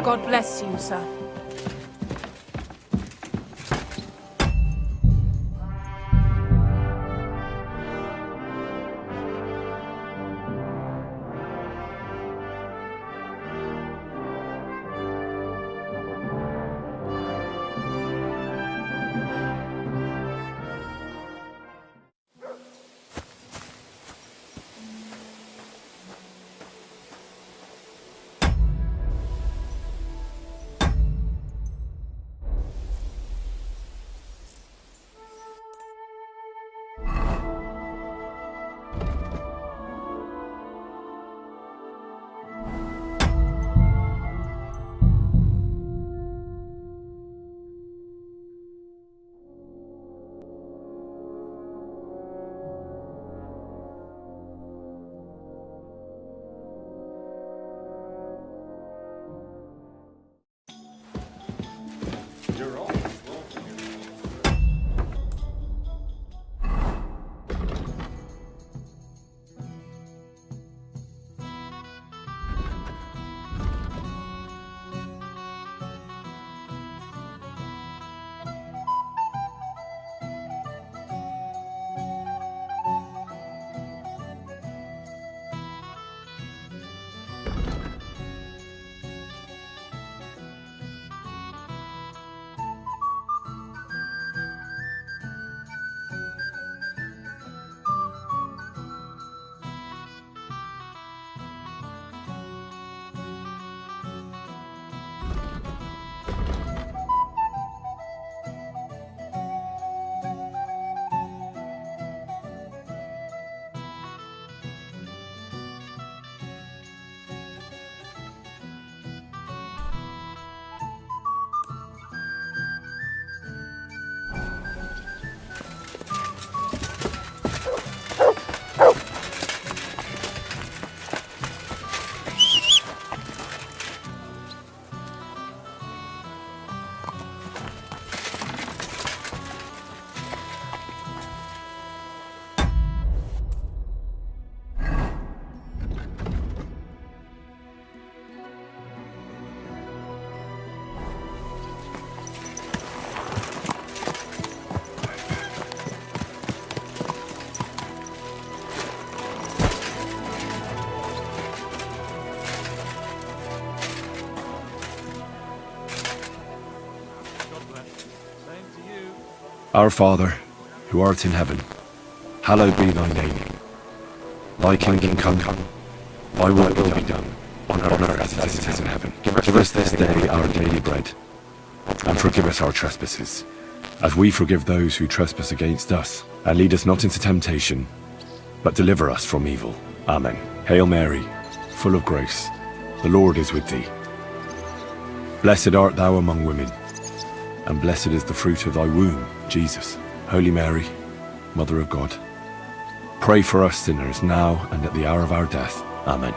God bless you, sir. Our Father, who art in heaven, hallowed be thy name. Thy kingdom come, thy will be done, on earth as it is in heaven. Give us this day our daily bread, and forgive us our trespasses, as we forgive those who trespass against us. And lead us not into temptation, but deliver us from evil. Amen. Hail Mary, full of grace, the Lord is with thee. Blessed art thou among women, and blessed is the fruit of thy womb, Jesus. Holy Mary, Mother of God, pray for us sinners now and at the hour of our death. Amen.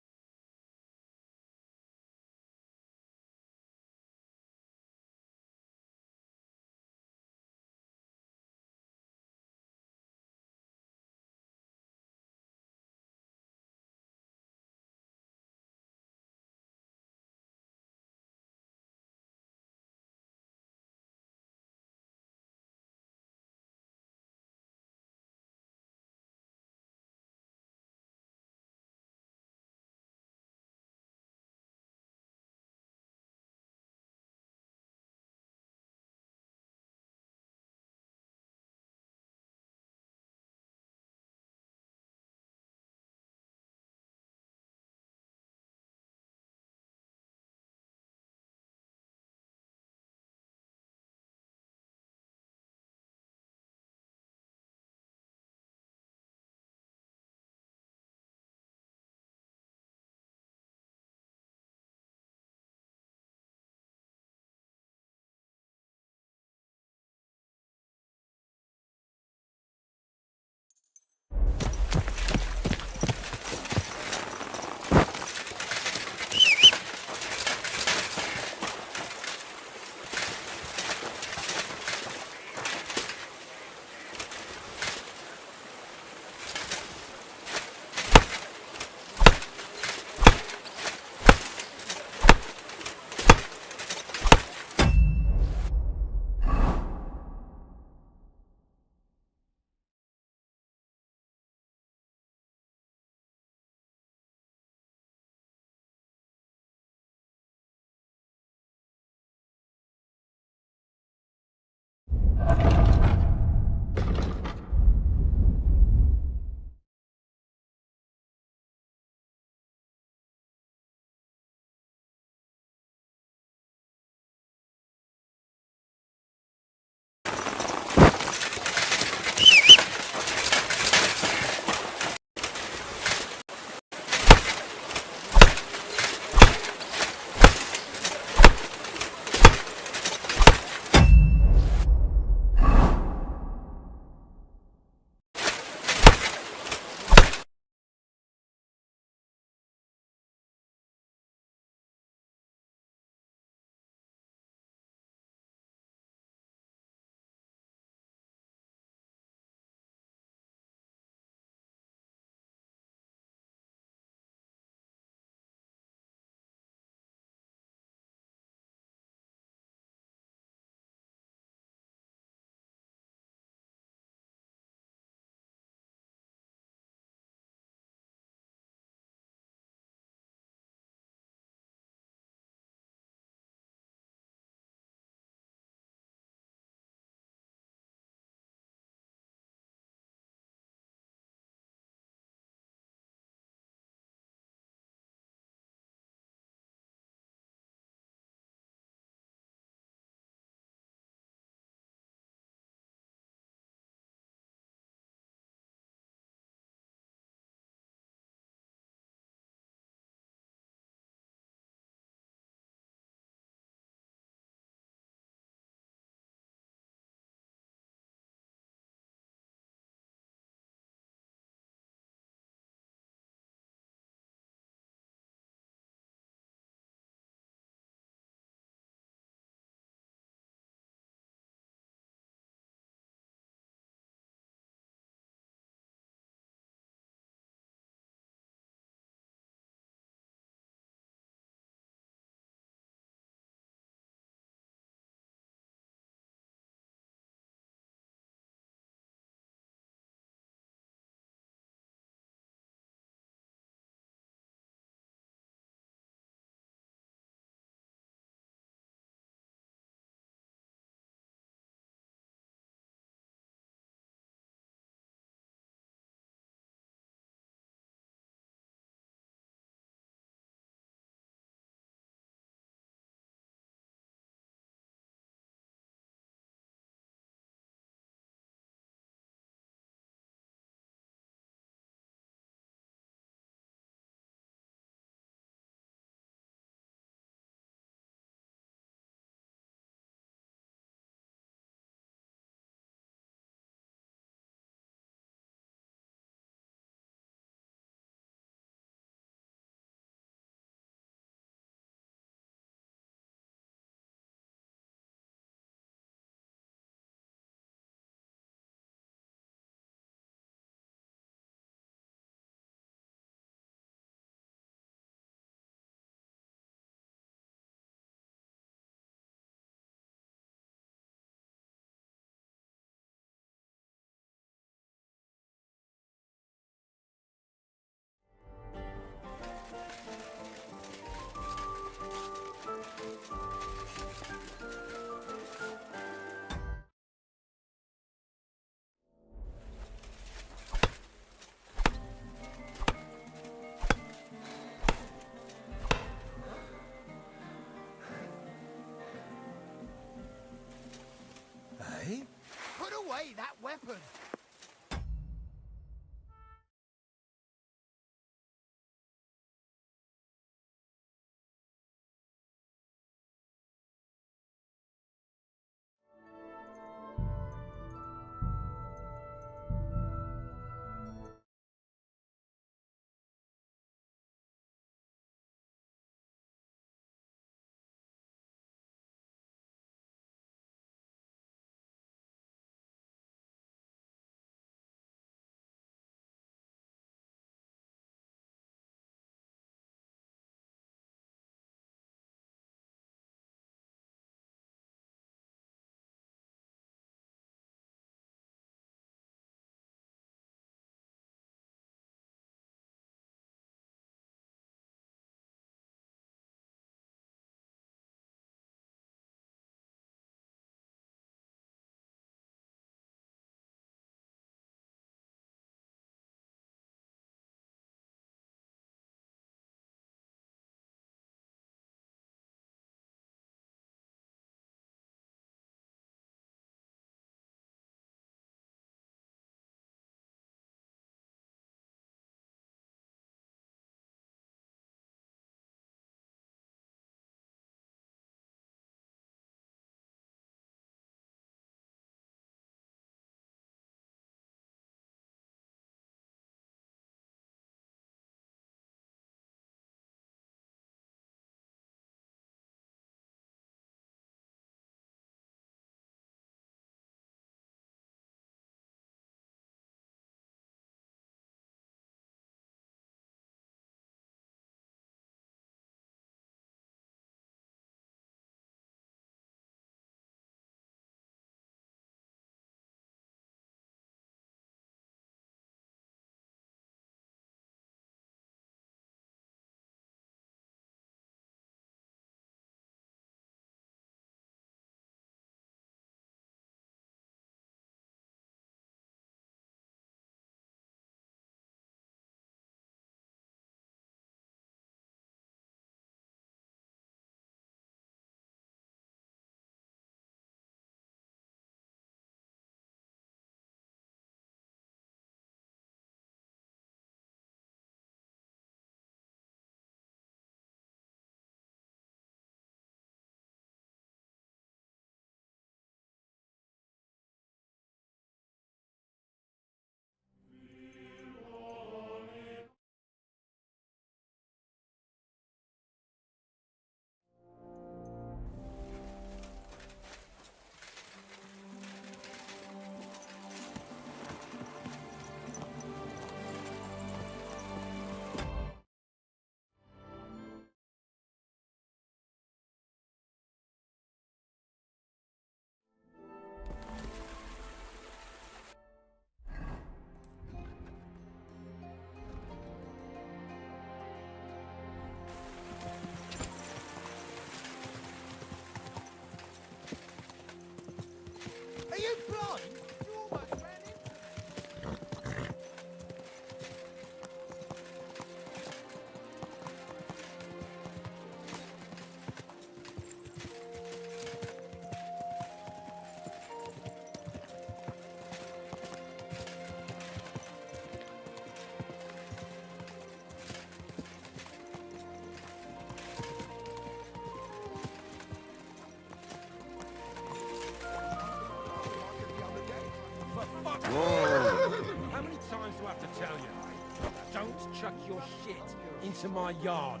into my yard.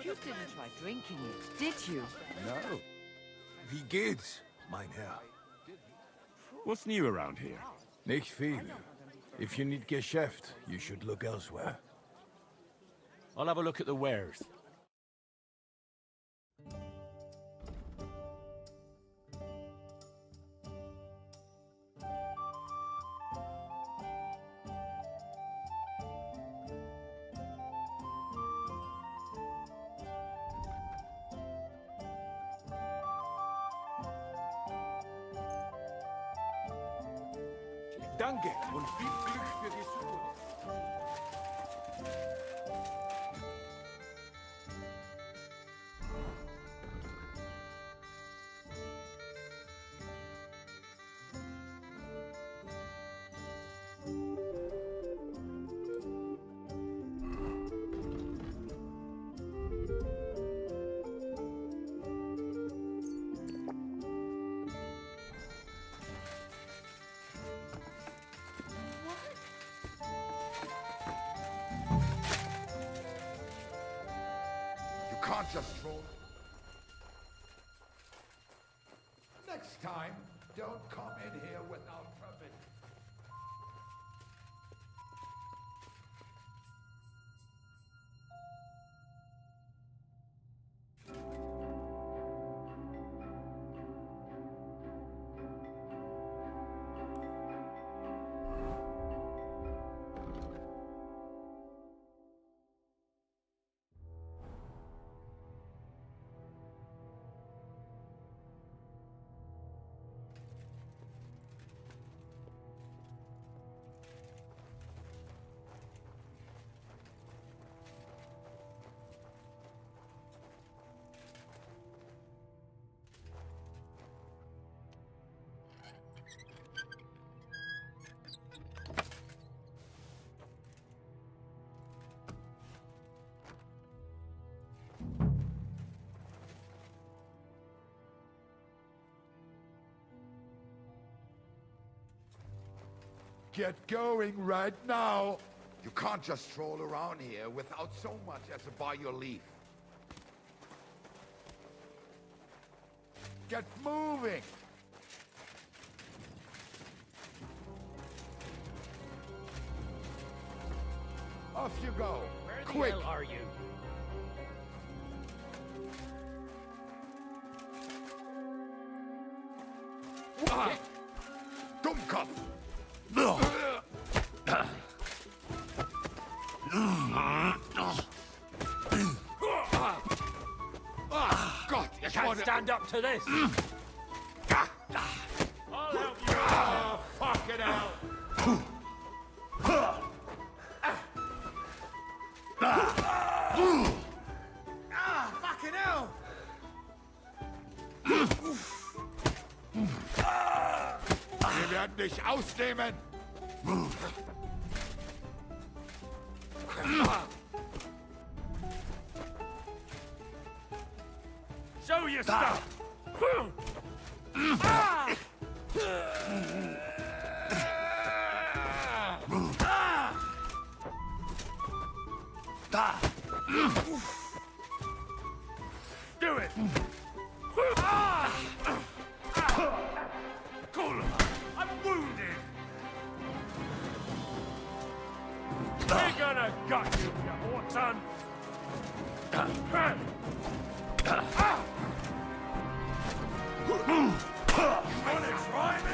You didn't try drinking it, did you? No. Wie geht's, mein Herr? What's new around here? Nicht viel. If you need Geschäft, you should look elsewhere. I'll have a look at the wares. Danke und viel Glück für die Zukunft. Can't just stroll. Next time, don't come in here without permission. Get going right now! You can't just stroll around here without so much as a by your leave. Get moving! Off you go! Where the Quick! hell are you? Dummkopf! Gott, ich Can't wollte... stand up to this. I'll help you. Oh, fuck it out. Fucking hell. Wir werden dich ausnehmen! Show your stuff. Do it. Cool. I'm wounded. We're gonna gut you, you wharton. You wanna try me?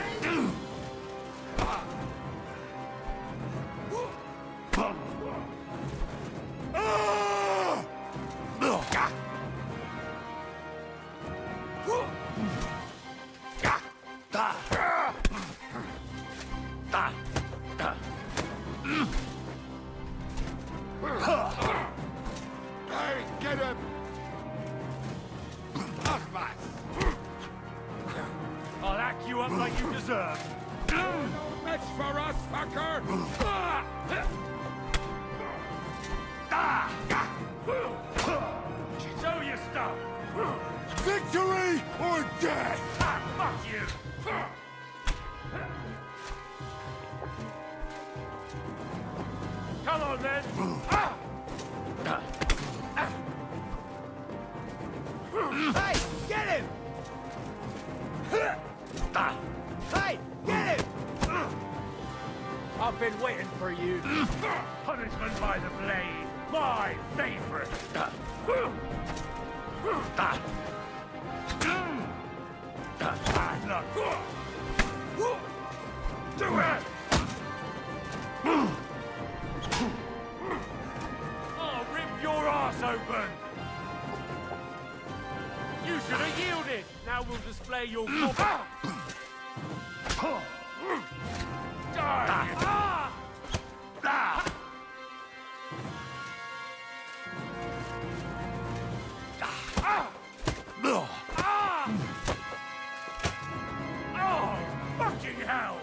Hey, get him! Ach was! I'll hack you up like you deserve. No match for us, fucker! Show your stuff. Victory or death! Fuck you. Come on then! Hey, get him! Hey, get him! I've been waiting for you. Punishment by the blade. My favorite. Bad luck. Do it! I'll rip your ass open! You should have yielded! Now we'll display your Die! Oh, fucking hell!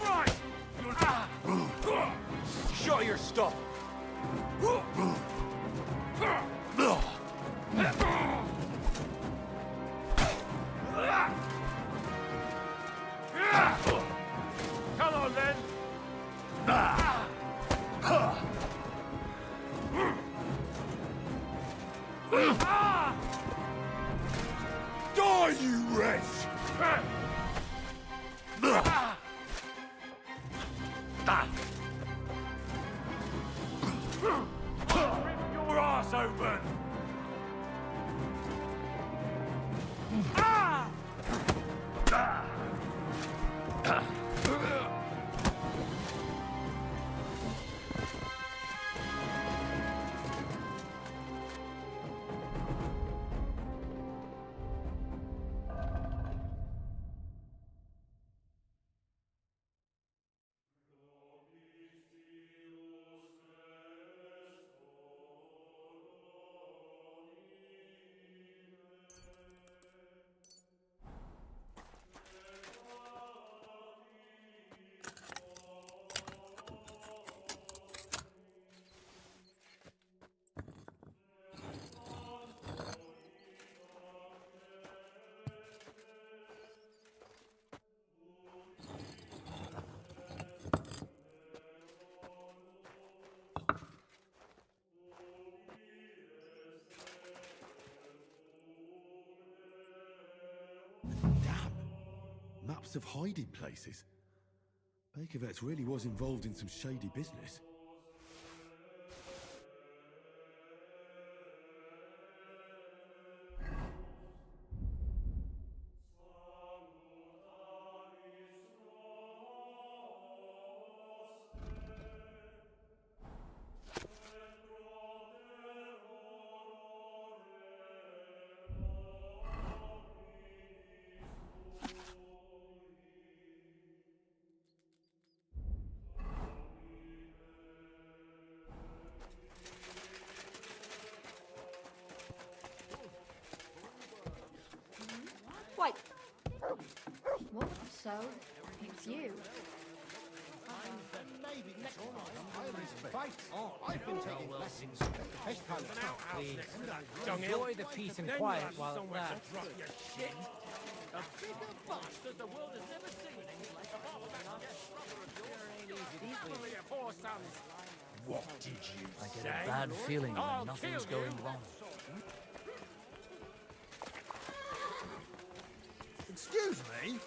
Right! Show your stuff! Come on then! Die, you wretch! Rip your ass open! Maps of hiding places. Bakervet's really was involved in some shady business. Wait. What? So, it's you. Enjoy the peace and quiet while it lasts. Drop your shit! A bigger bastard the world has never seen! Equally a poor sons! What did you I get say? a bad feeling I'll when nothing's kill you. going wrong. Excuse me?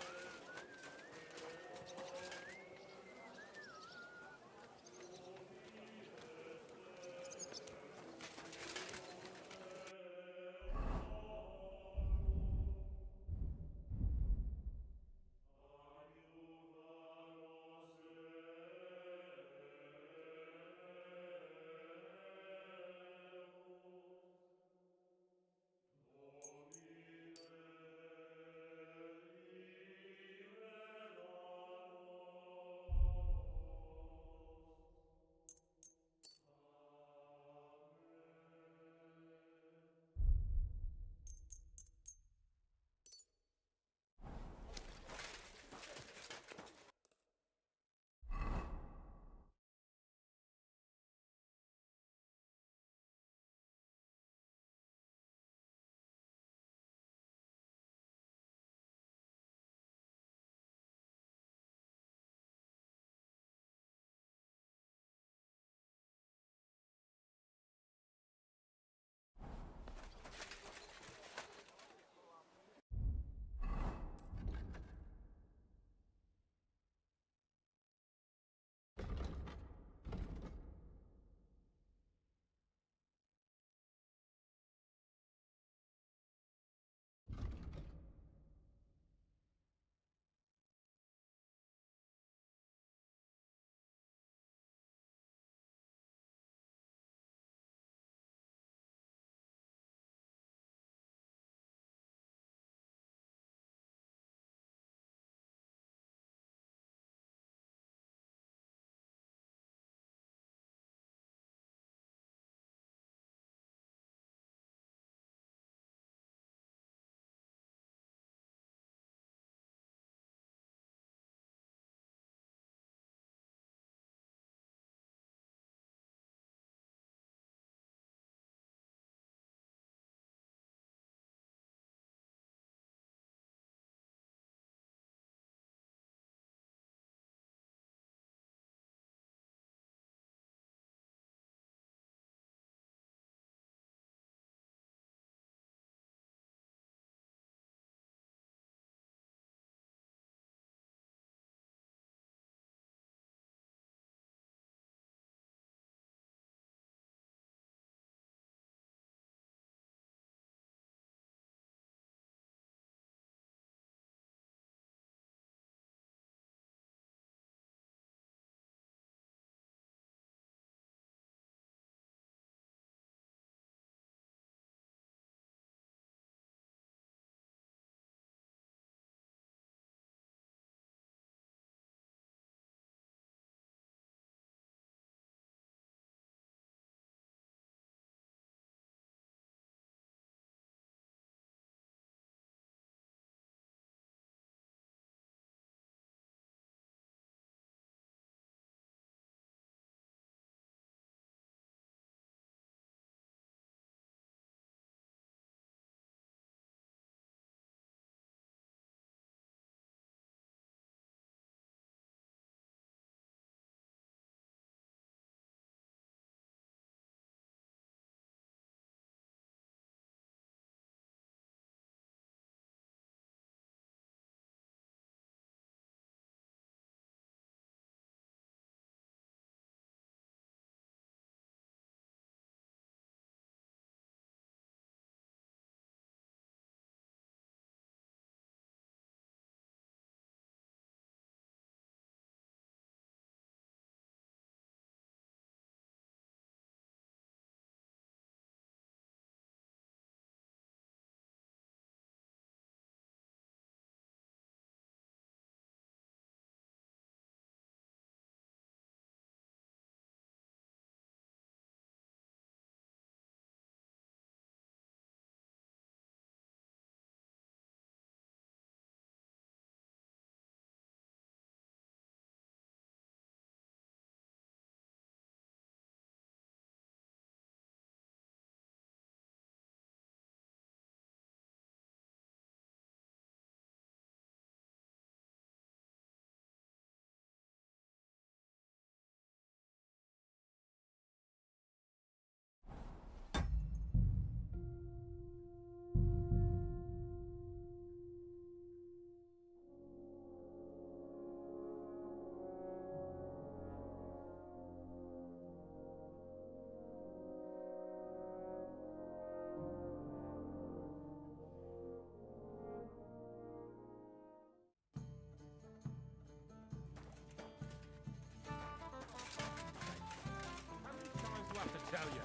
tell you.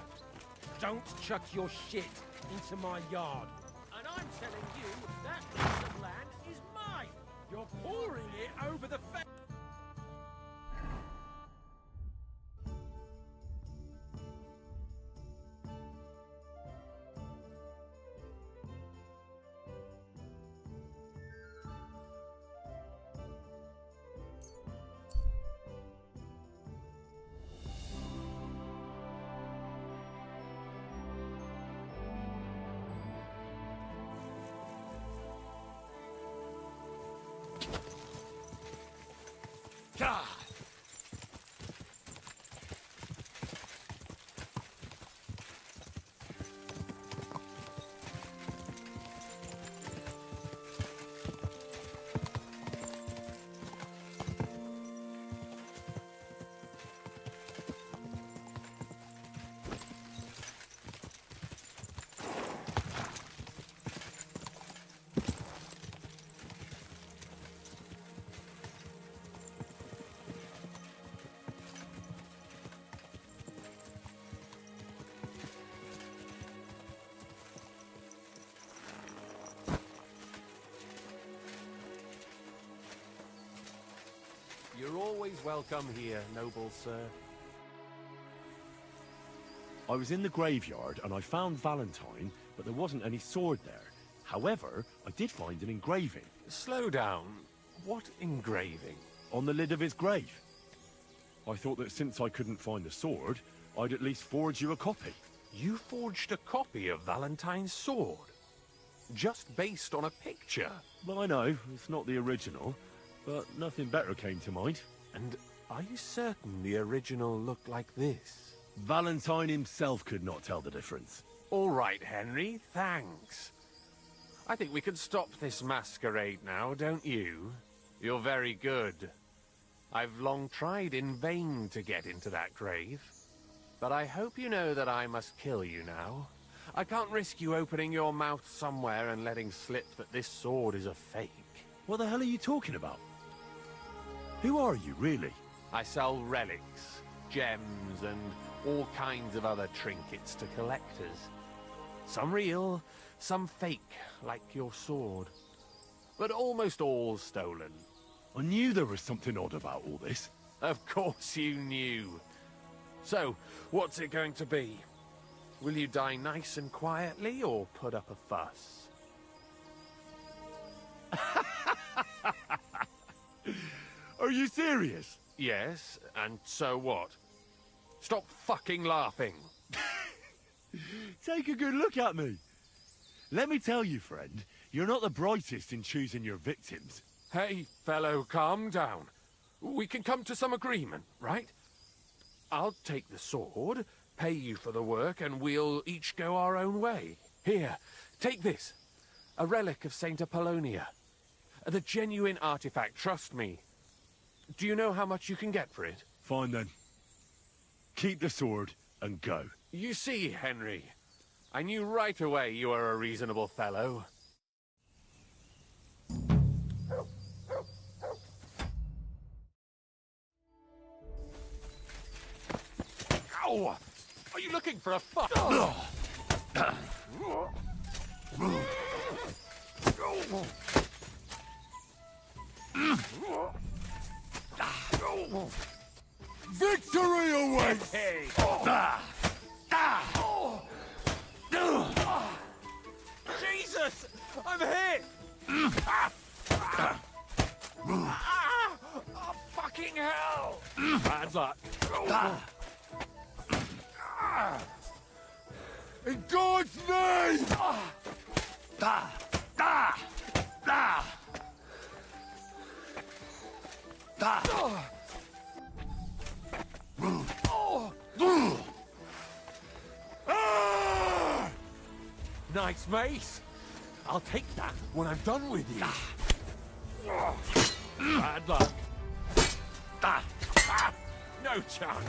Don't chuck your shit into my yard. And I'm telling you, that piece of land is mine. You're pouring it over the fence. God! You're always welcome here, noble sir. I was in the graveyard and I found Valentine, but there wasn't any sword there. However, I did find an engraving. Slow down. What engraving? On the lid of his grave. I thought that since I couldn't find the sword, I'd at least forge you a copy. You forged a copy of Valentine's sword? Just based on a picture? Well, I know, it's not the original, but nothing better came to mind. And are you certain the original looked like this? Valentine himself could not tell the difference. All right, Henry, thanks. I think we can stop this masquerade now, don't you? You're very good. I've long tried in vain to get into that grave. But I hope you know that I must kill you now. I can't risk you opening your mouth somewhere and letting slip that this sword is a fake. What the hell are you talking about? Who are you, really? I sell relics, gems, and all kinds of other trinkets to collectors. Some real, some fake, like your sword. But almost all stolen. I knew there was something odd about all this. Of course you knew. So, what's it going to be? Will you die nice and quietly, or put up a fuss? Are you serious? Yes, and so what? Stop fucking laughing. Take a good look at me. Let me tell you, friend, you're not the brightest in choosing your victims. Hey, fellow, calm down. We can come to some agreement, right? I'll take the sword, pay you for the work, and we'll each go our own way. Here, take this. A relic of Saint Apollonia. The genuine artifact, trust me. Do you know how much you can get for it? Fine then. Keep the sword and go. You see, Henry, I knew right away you were a reasonable fellow. Ow! Are you looking for a fight? Victory awaits! Hey! Jesus! I'm hit! Oh, fucking hell! Bad luck. In God's name! Nice mace. I'll take that when I'm done with you. Bad luck. No chance.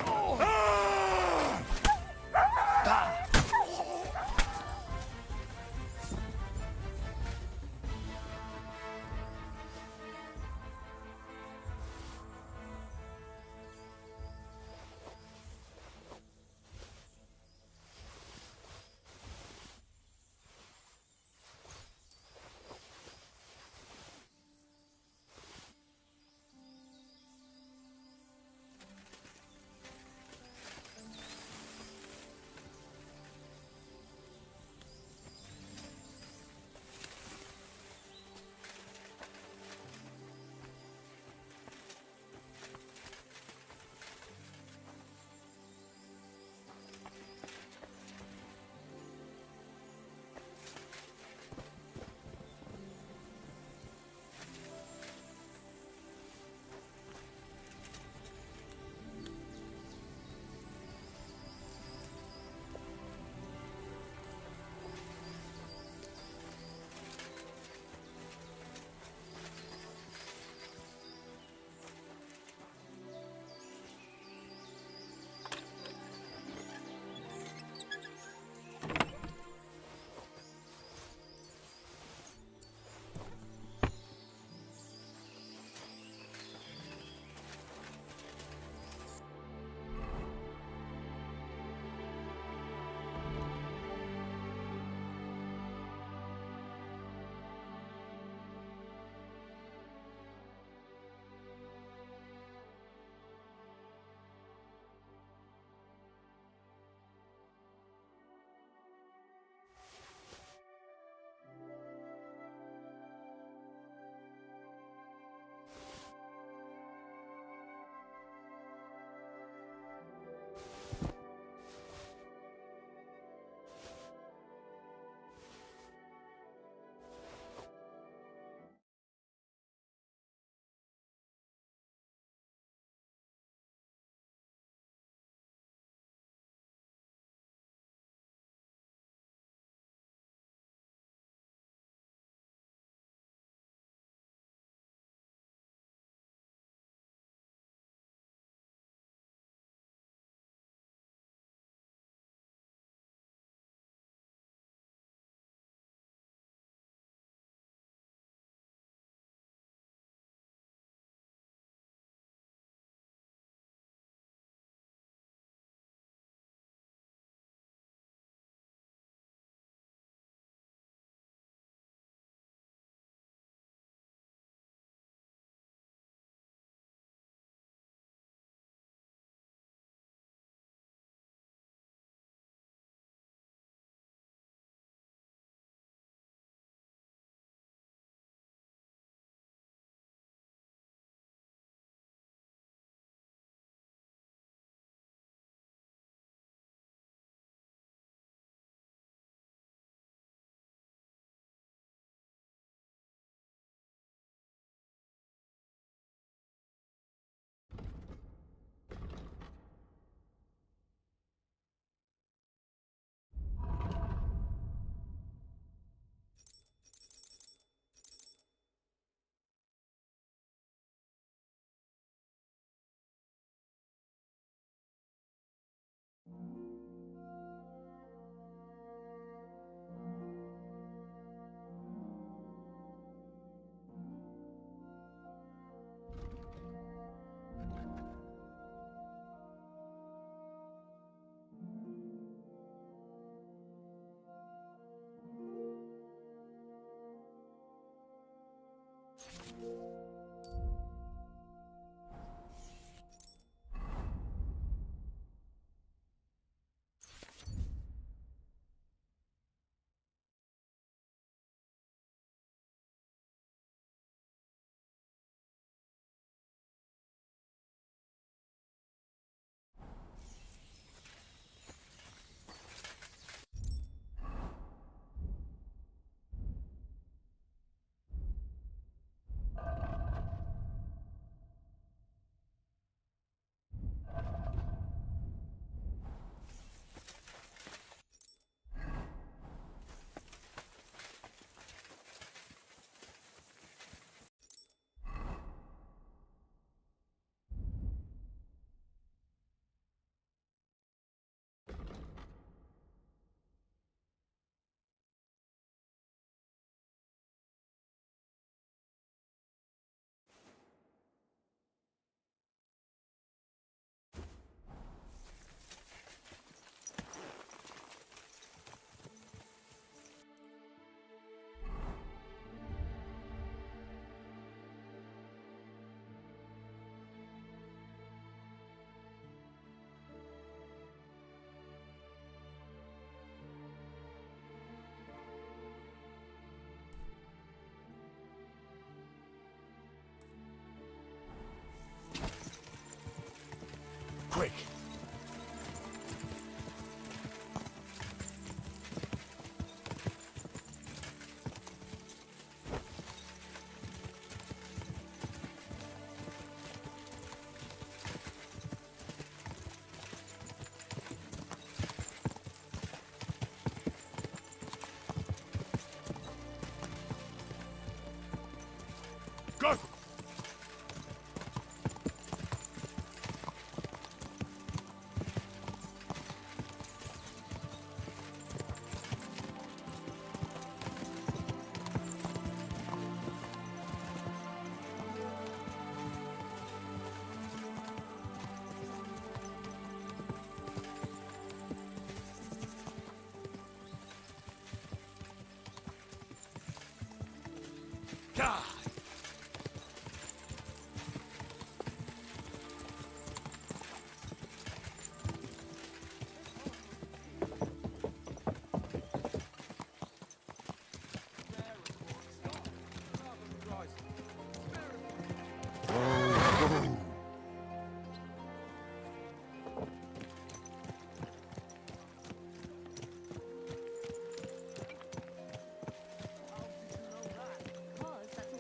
Because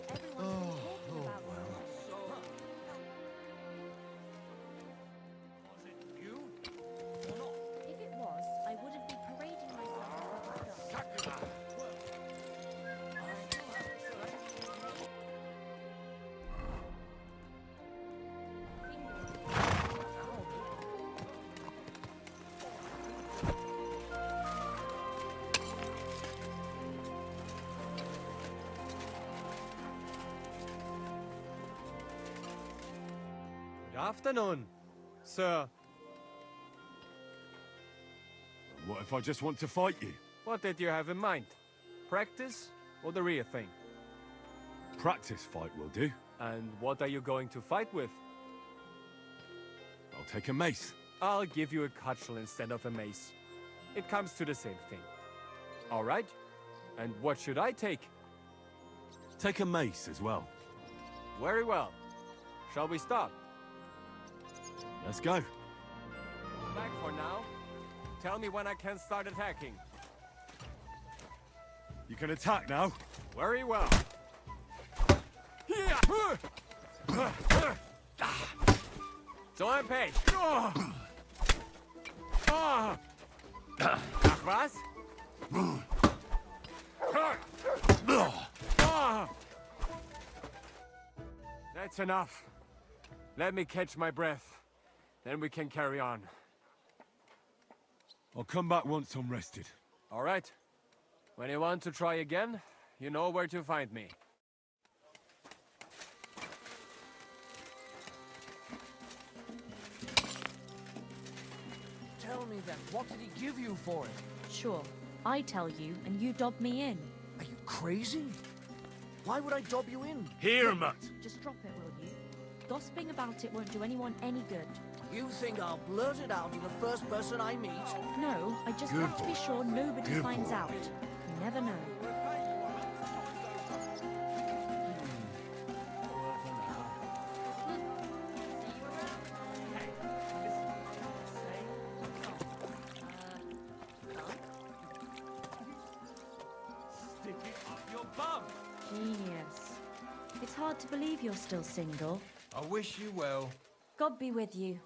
that's all everyone's been talking about. If it was, I wouldn't be parading myself as a dog. Good afternoon, sir. What if I just want to fight you? What did you have in mind? Practice or the real thing? Practice fight will do. And what are you going to fight with? I'll take a mace. I'll give you a cudgel instead of a mace. It comes to the same thing. All right? And what should I take? Take a mace as well. Very well. Shall we start? Let's go. Back for now. Tell me when I can start attacking. You can attack now. Very well. So I'm paid. Ach was? That's enough. Let me catch my breath. Then we can carry on. I'll come back once I'm rested. All right. When you want to try again, you know where to find me. Tell me then, what did he give you for it? Sure, I tell you, and you dob me in. Are you crazy? Why would I dob you in? Here, Matt. Just drop it, will you? Gossiping about it won't do anyone any good. You think I'll blurt it out to the first person I meet? No, I just Good want to be boy. sure nobody Good finds boy. out. You never know. Stick it up your bum. Genius. It's hard to believe you're still single. I wish you well. God be with you.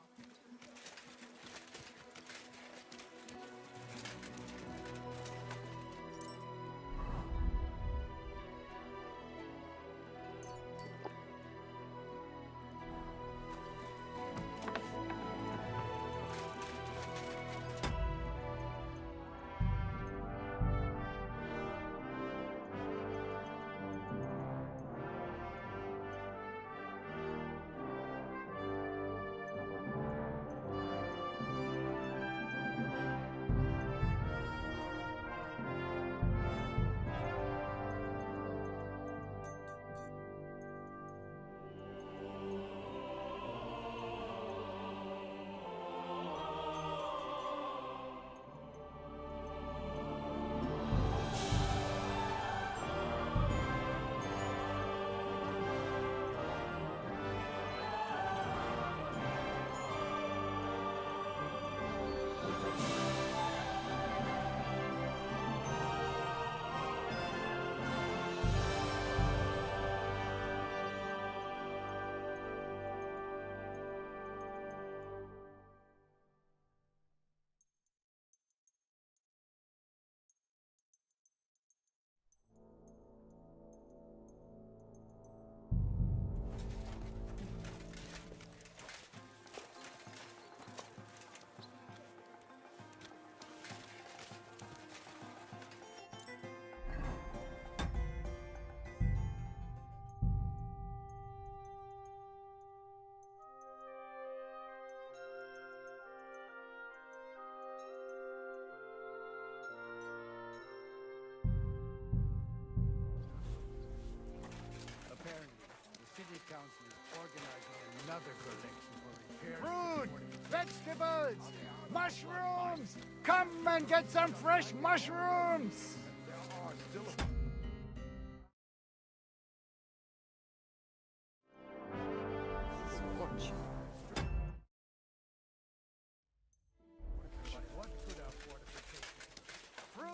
Fruit! Vegetables! Mushrooms! Come and get some fresh mushrooms!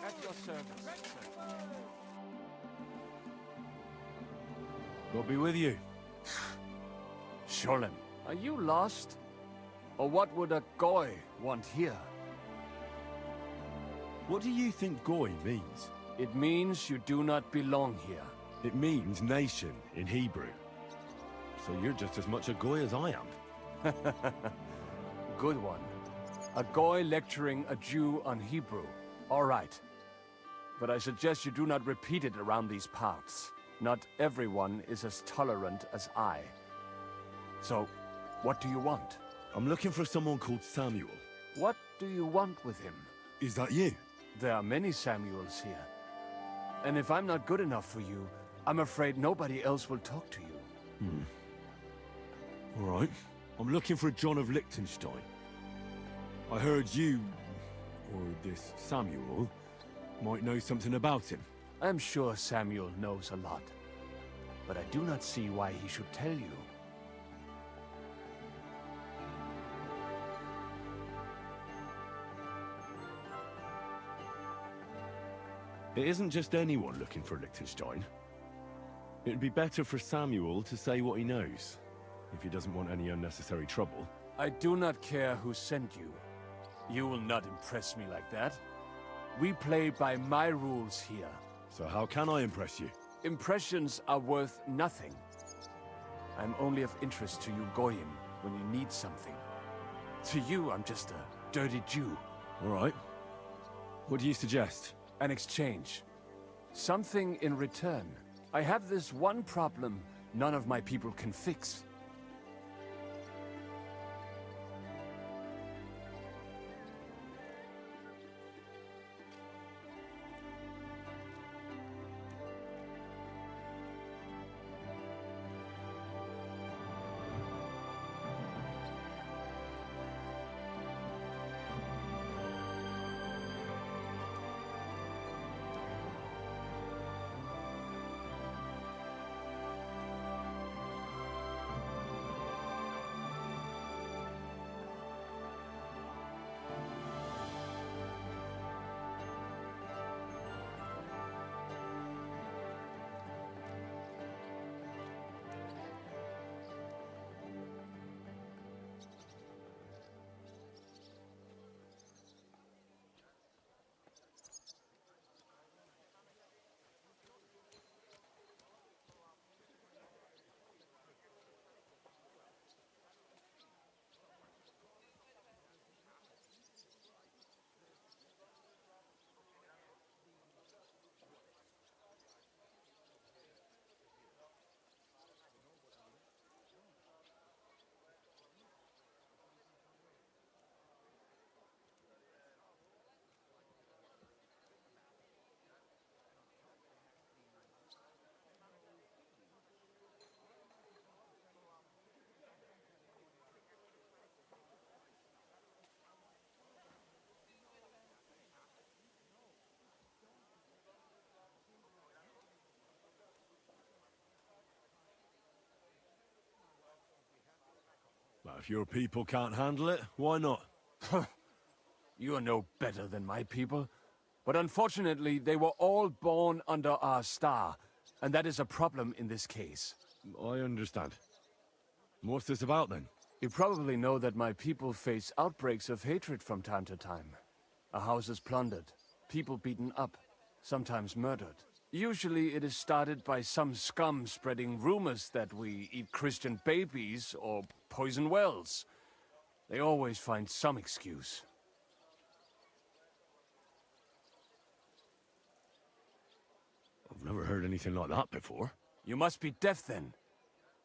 At your service, sir. God be with you. Sholem, are you lost? Or what would a goy want here? What do you think Goy means? It means you do not belong here. It means nation in Hebrew. So you're just as much a Goy as I am. Good one. A goy lecturing a Jew on Hebrew. All right. But I suggest you do not repeat it around these parts. Not everyone is as tolerant as I. So, what do you want? I'm looking for someone called Samuel. What do you want with him? Is that you? There are many Samuels here. And if I'm not good enough for you, I'm afraid nobody else will talk to you. All right. I'm looking for John of Liechtenstein. I heard you, or this Samuel, might know something about him. I'm sure Samuel knows a lot. But I do not see why he should tell you. It isn't just anyone looking for Liechtenstein. It'd be better for Samuel to say what he knows, if he doesn't want any unnecessary trouble. I do not care who sent you. You will not impress me like that. We play by my rules here. So how can I impress you? Impressions are worth nothing. I'm only of interest to you Goyim when you need something. To you, I'm just a dirty Jew. All right. What do you suggest? An exchange. Something in return. I have this one problem none of my people can fix. Well, if your people can't handle it, why not? You are no better than my people. But unfortunately, they were all born under our star. And that is a problem in this case. I understand. What's this about, then? You probably know that my people face outbreaks of hatred from time to time. A house is plundered, people beaten up, sometimes murdered. Usually it is started by some scum spreading rumors that we eat Christian babies or poison wells. They always find some excuse. I've never heard anything like that before. You must be deaf then.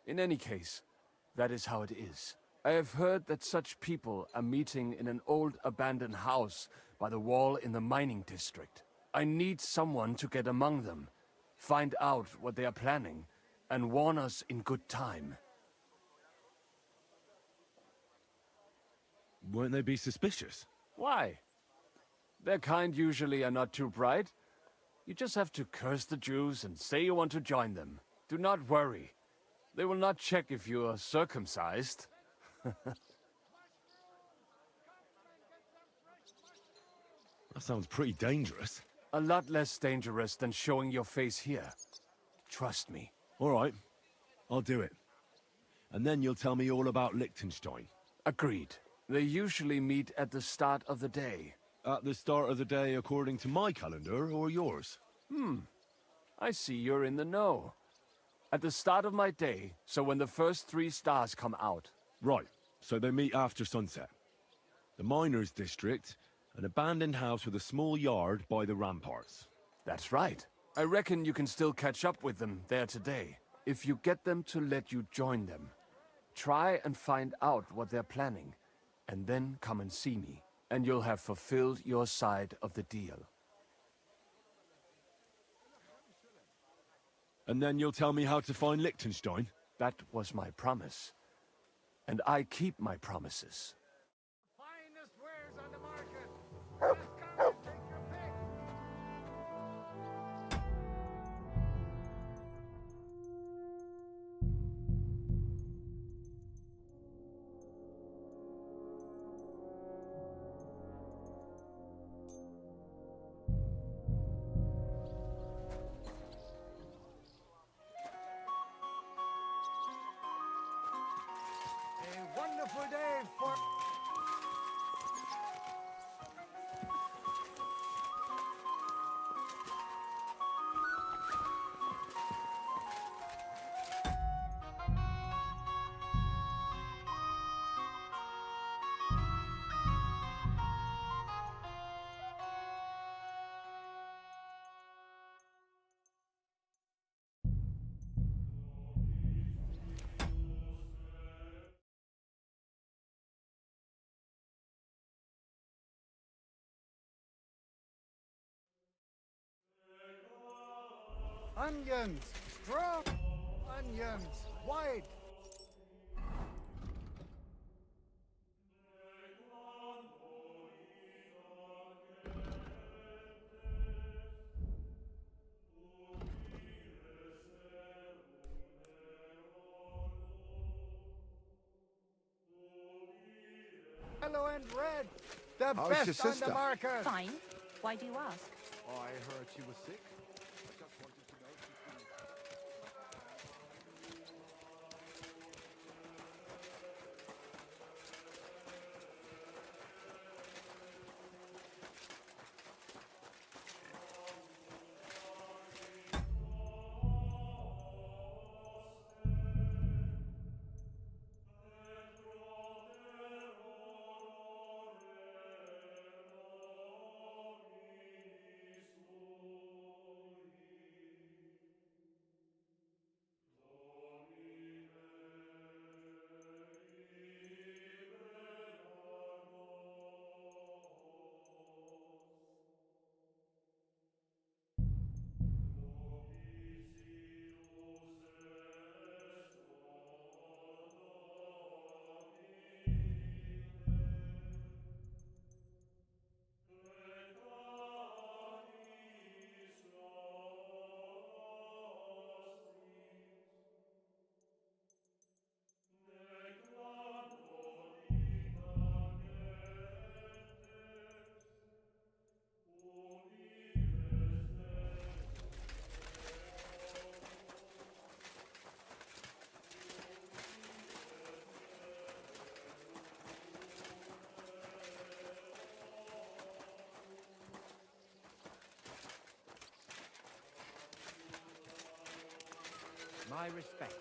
In any case, that is how it is. I have heard that such people are meeting in an old abandoned house by the wall in the mining district. I need someone to get among them, find out what they are planning, and warn us in good time. Won't they be suspicious? Why? Their kind usually are not too bright. You just have to curse the Jews and say you want to join them. Do not worry. They will not check if you are circumcised. That sounds pretty dangerous. A lot less dangerous than showing your face here. Trust me. All right, I'll do it. And then you'll tell me all about Liechtenstein. Agreed. They usually meet at the start of the day. At the start of the day according to my calendar, or yours? I see you're in the know. At the start of my day, so when the first 3 stars come out. Right, so they meet after sunset. The miners' district, an abandoned house with a small yard by the ramparts. That's right. I reckon you can still catch up with them there today, if you get them to let you join them. Try and find out what they're planning, and then come and see me, and you'll have fulfilled your side of the deal. And then you'll tell me how to find Liechtenstein? That was my promise. And I keep my promises. Finest wares on the market. Just come and take your pick. A wonderful day for... Onions, strong onions, white. Yellow and red, the How's your best on the sister? market. Fine. Why do you ask? Oh, I heard she was sick. I just wanted to know if she's feeling... My respects.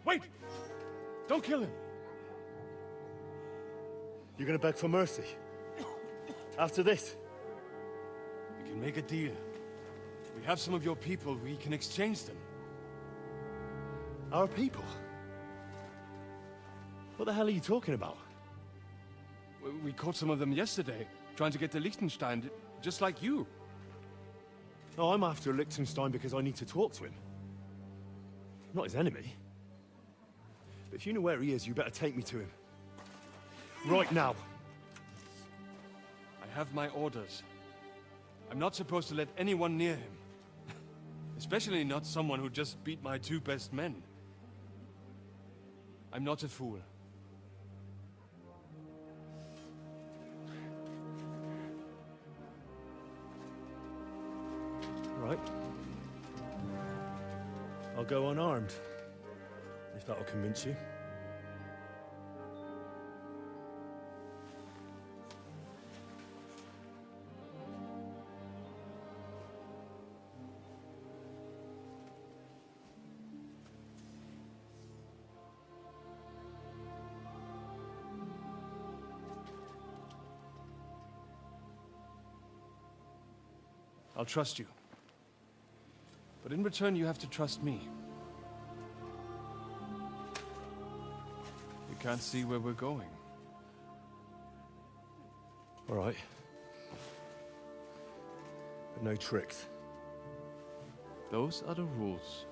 Wait! Don't kill him! You're gonna beg for mercy? After this? We can make a deal. We have some of your people, we can exchange them. Our people? What the hell are you talking about? We caught some of them yesterday, trying to get to Liechtenstein, just like you. No, I'm after Liechtenstein because I need to talk to him. I'm not his enemy. But if you know where he is, you better take me to him. Right now. I have my orders. I'm not supposed to let anyone near him. Especially not someone who just beat my 2 best men. I'm not a fool. Right. I'll go unarmed. If that'll convince you. I'll trust you. But in return, you have to trust me. You can't see where we're going. All right. But no tricks. Those are the rules.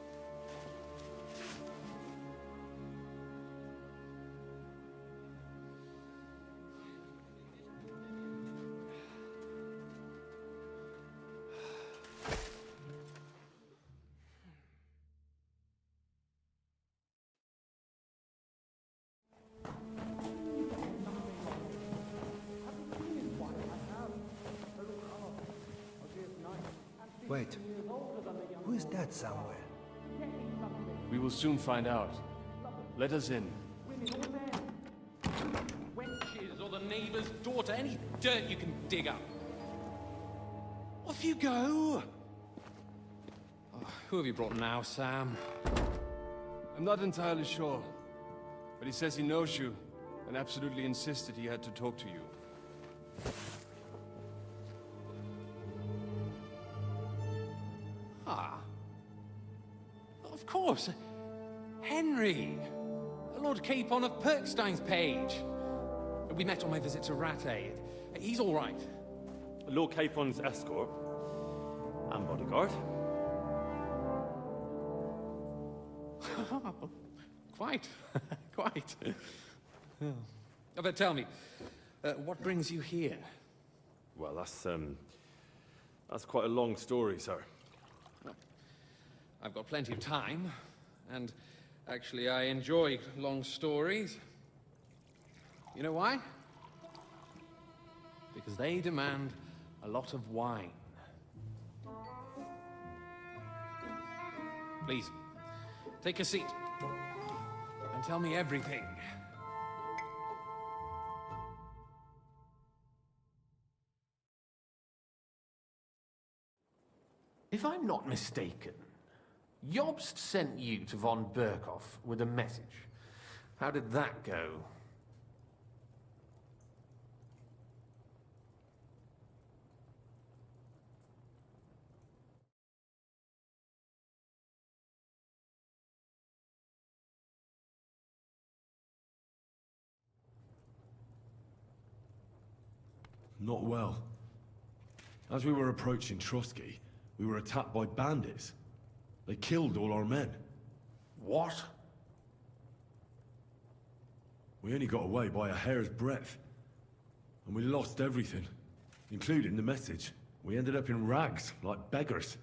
Wait. Who is that somewhere? We will soon find out. Let us in. Wenches or the neighbor's daughter, any dirt you can dig up. Off you go! Oh, who have you brought now, Sam? I'm not entirely sure. But he says he knows you, and absolutely insisted he had to talk to you. Ah. Of course. Henry. Lord Capon of Perkstein's page. We met on my visit to Rattay. He's all right. Lord Capon's escort. And bodyguard. Quite. Quite. But tell me, what brings you here? Well, that's quite a long story, sir. I've got plenty of time, and actually I enjoy long stories. You know why? Because they demand a lot of wine. Please, take a seat, and tell me everything. If I'm not mistaken, Jobst sent you to von Berkhoff with a message. How did that go? Not well. As we were approaching Trotsky, we were attacked by bandits. They killed all our men. What? We only got away by a hair's breadth. And we lost everything, including the message. We ended up in rags, like beggars.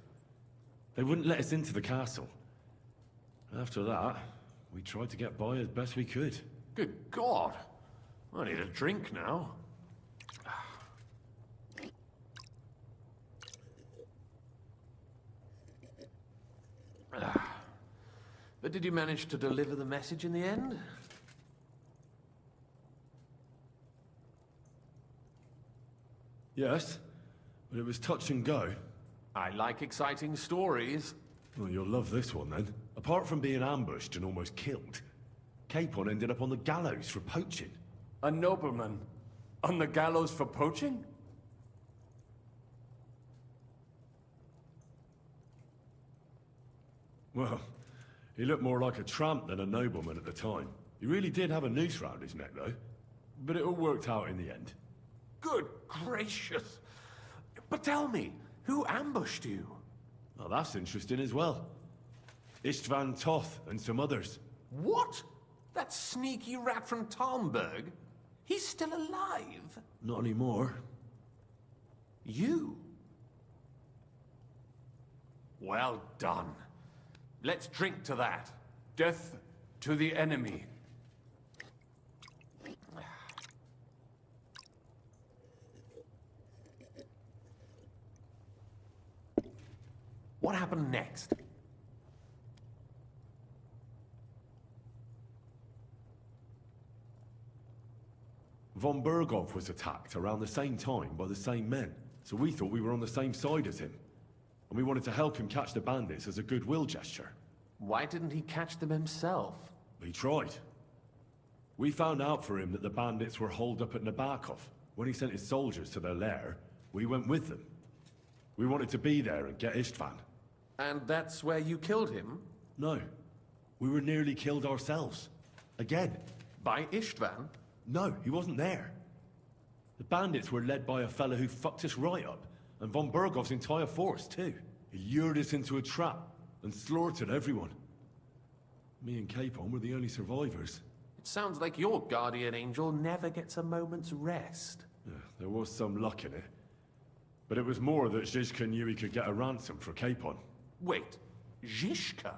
They wouldn't let us into the castle. After that, we tried to get by as best we could. Good God! I need a drink now. But did you manage to deliver the message in the end? Yes, but it was touch and go. I like exciting stories. Well, you'll love this one then. Apart from being ambushed and almost killed, Capon ended up on the gallows for poaching. A nobleman on the gallows for poaching? Well, he looked more like a tramp than a nobleman at the time. He really did have a noose round his neck, though. But it all worked out in the end. Good gracious. But tell me, who ambushed you? Well, that's interesting as well. Istvan Toth and some others. What? That sneaky rat from Talmberg? He's still alive? Not anymore. You? Well done. Let's drink to that. Death to the enemy. What happened next? Von Berghoff was attacked around the same time by the same men, so we thought we were on the same side as him. And we wanted to help him catch the bandits as a goodwill gesture. Why didn't he catch them himself? He tried. We found out for him that the bandits were holed up at Nabokov. When he sent his soldiers to their lair, we went with them. We wanted to be there and get Istvan. And that's where you killed him? No. We were nearly killed ourselves. Again. By Istvan? No, he wasn't there. The bandits were led by a fella who fucked us right up, and von Bergov's entire force, too. He lured us into a trap and slaughtered everyone. Me and Capon were the only survivors. It sounds like your guardian angel never gets a moment's rest. Yeah, there was some luck in it. But it was more that Zizka knew he could get a ransom for Capon. Wait, Zizka?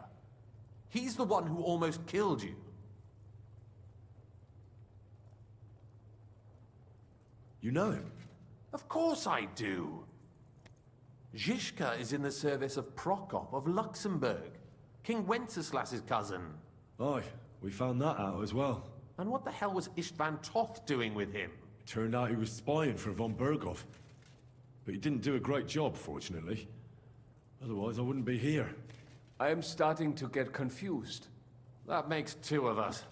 He's the one who almost killed you. You know him? Of course I do. Zizka is in the service of Prokop of Luxembourg, King Wenceslas's cousin. Aye, we found that out as well. And what the hell was Istvan Toth doing with him? It turned out he was spying for von Berghoff. But he didn't do a great job, fortunately. Otherwise, I wouldn't be here. I am starting to get confused. That makes two of us.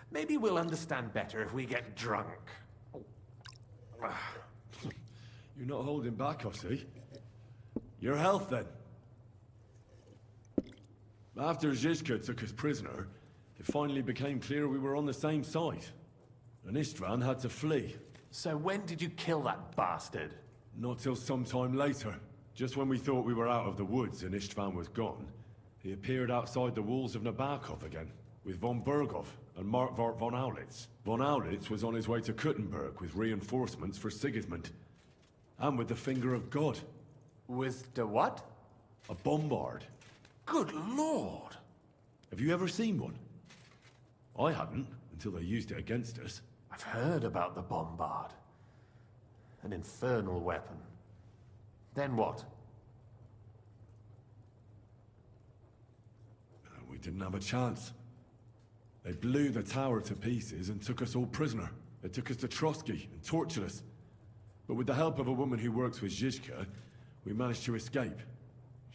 Maybe we'll understand better if we get drunk. You're not holding back, I see. Your health, then. After Zizka took us prisoner, it finally became clear we were on the same side. And Istvan had to flee. So when did you kill that bastard? Not till some time later. Just when we thought we were out of the woods and Istvan was gone, he appeared outside the walls of Nabokov again, with von Berghoff and Markvart von Aulitz. Von Aulitz was on his way to Kuttenberg with reinforcements for Sigismund. And with the Finger of God. With the what? A bombard. Good lord! Have you ever seen one? I hadn't, until they used it against us. I've heard about the bombard. An infernal weapon. Then what? We didn't have a chance. They blew the tower to pieces and took us all prisoner. They took us to Trotsky and tortured us. But with the help of a woman who works with Zizka, we managed to escape.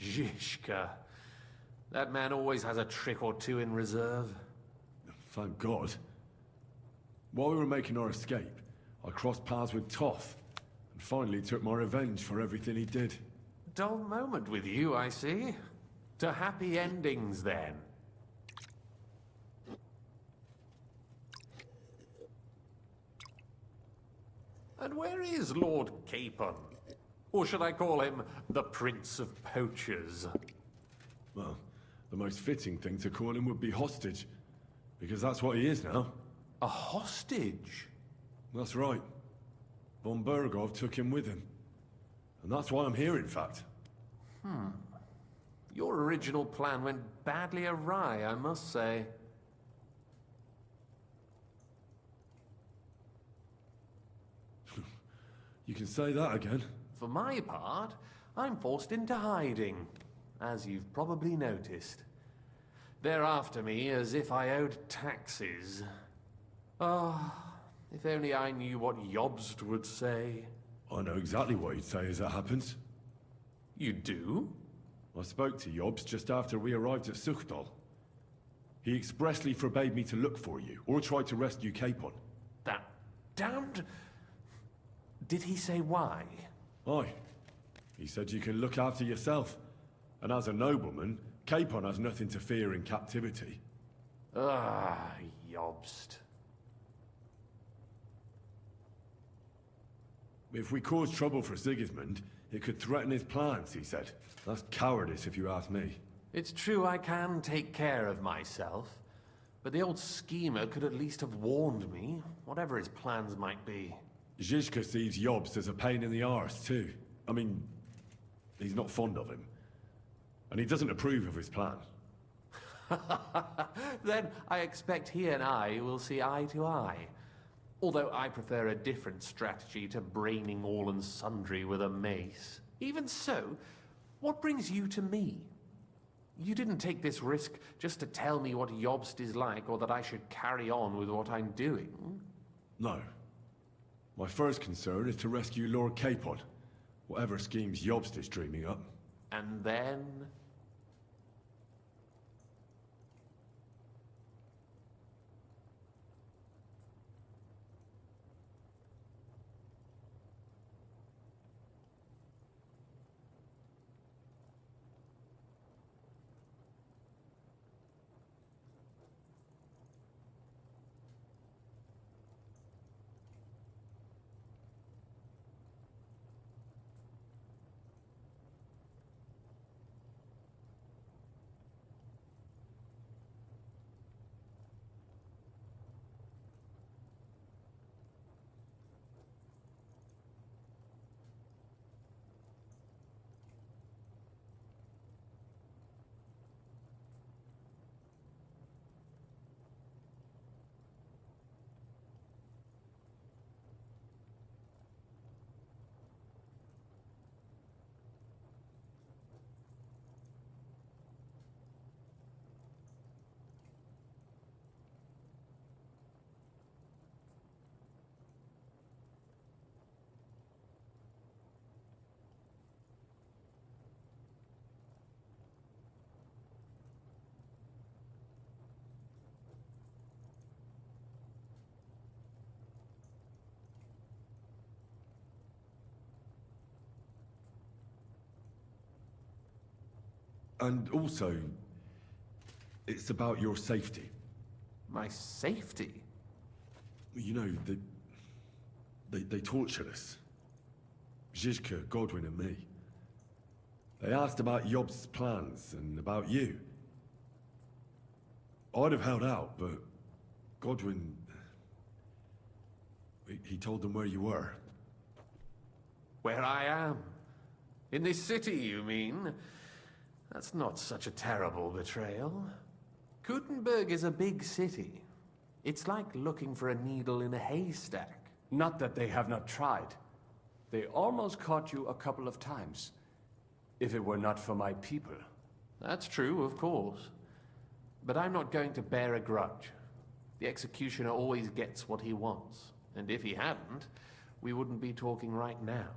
Zizka. That man always has a trick or two in reserve. Thank God. While we were making our escape, I crossed paths with Toth, and finally took my revenge for everything he did. Dull moment with you, I see. To happy endings, then. And where is Lord Capon? Or should I call him the Prince of Poachers? Well, the most fitting thing to call him would be hostage, because that's what he is now. A hostage? That's right. Von Berghoff took him with him. And that's why I'm here, in fact. Your original plan went badly awry, I must say. You can say that again. For my part, I'm forced into hiding, as you've probably noticed. They're after me as if I owed taxes. If only I knew what Jobst would say. I know exactly what he'd say as that happens. You do? I spoke to Jobs just after we arrived at Suchdal. He expressly forbade me to look for you, or try to rescue Capon. That damned... Did he say why? Aye. He said you can look after yourself. And as a nobleman, Capon has nothing to fear in captivity. Ah, Jobst. If we cause trouble for Sigismund, it could threaten his plans, he said. That's cowardice if you ask me. It's true I can take care of myself, but the old schemer could at least have warned me, whatever his plans might be. Zizka sees Jobst as a pain in the arse, too. I mean, he's not fond of him. And he doesn't approve of his plan. Then I expect he and I will see eye to eye. Although I prefer a different strategy to braining all and sundry with a mace. Even so, what brings you to me? You didn't take this risk just to tell me what Jobst is like, or that I should carry on with what I'm doing. No. My first concern is to rescue Lord Capon, whatever schemes Jobst is dreaming up. And then... And also, it's about your safety. My safety? You know, they tortured us. Zizka, Godwin and me. They asked about Jobst's plans and about you. I'd have held out, but Godwin... He told them where you were. Where I am? In this city, you mean? That's not such a terrible betrayal. Gutenberg is a big city. It's like looking for a needle in a haystack. Not that they have not tried. They almost caught you a couple of times. If it were not for my people. That's true, of course. But I'm not going to bear a grudge. The executioner always gets what he wants. And if he hadn't, we wouldn't be talking right now.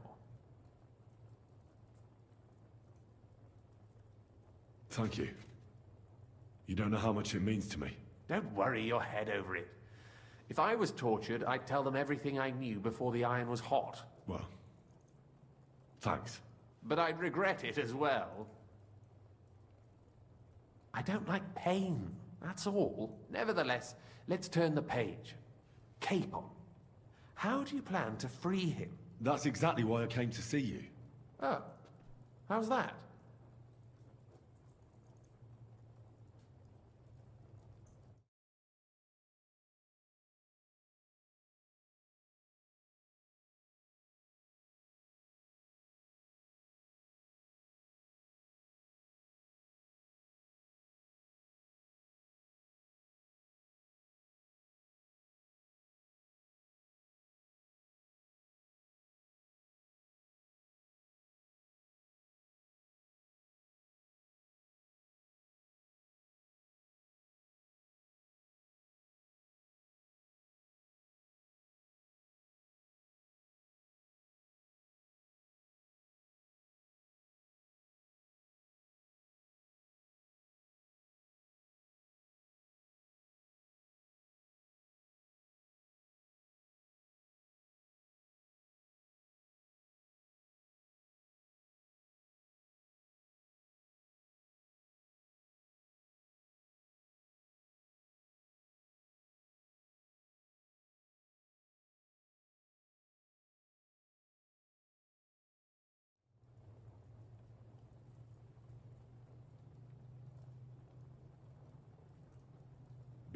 Thank you. You don't know how much it means to me. Don't worry your head over it. If I was tortured, I'd tell them everything I knew before the iron was hot. Well, thanks. But I'd regret it as well. I don't like pain, that's all. Nevertheless, let's turn the page. Capon. How do you plan to free him? That's exactly why I came to see you. Oh, how's that?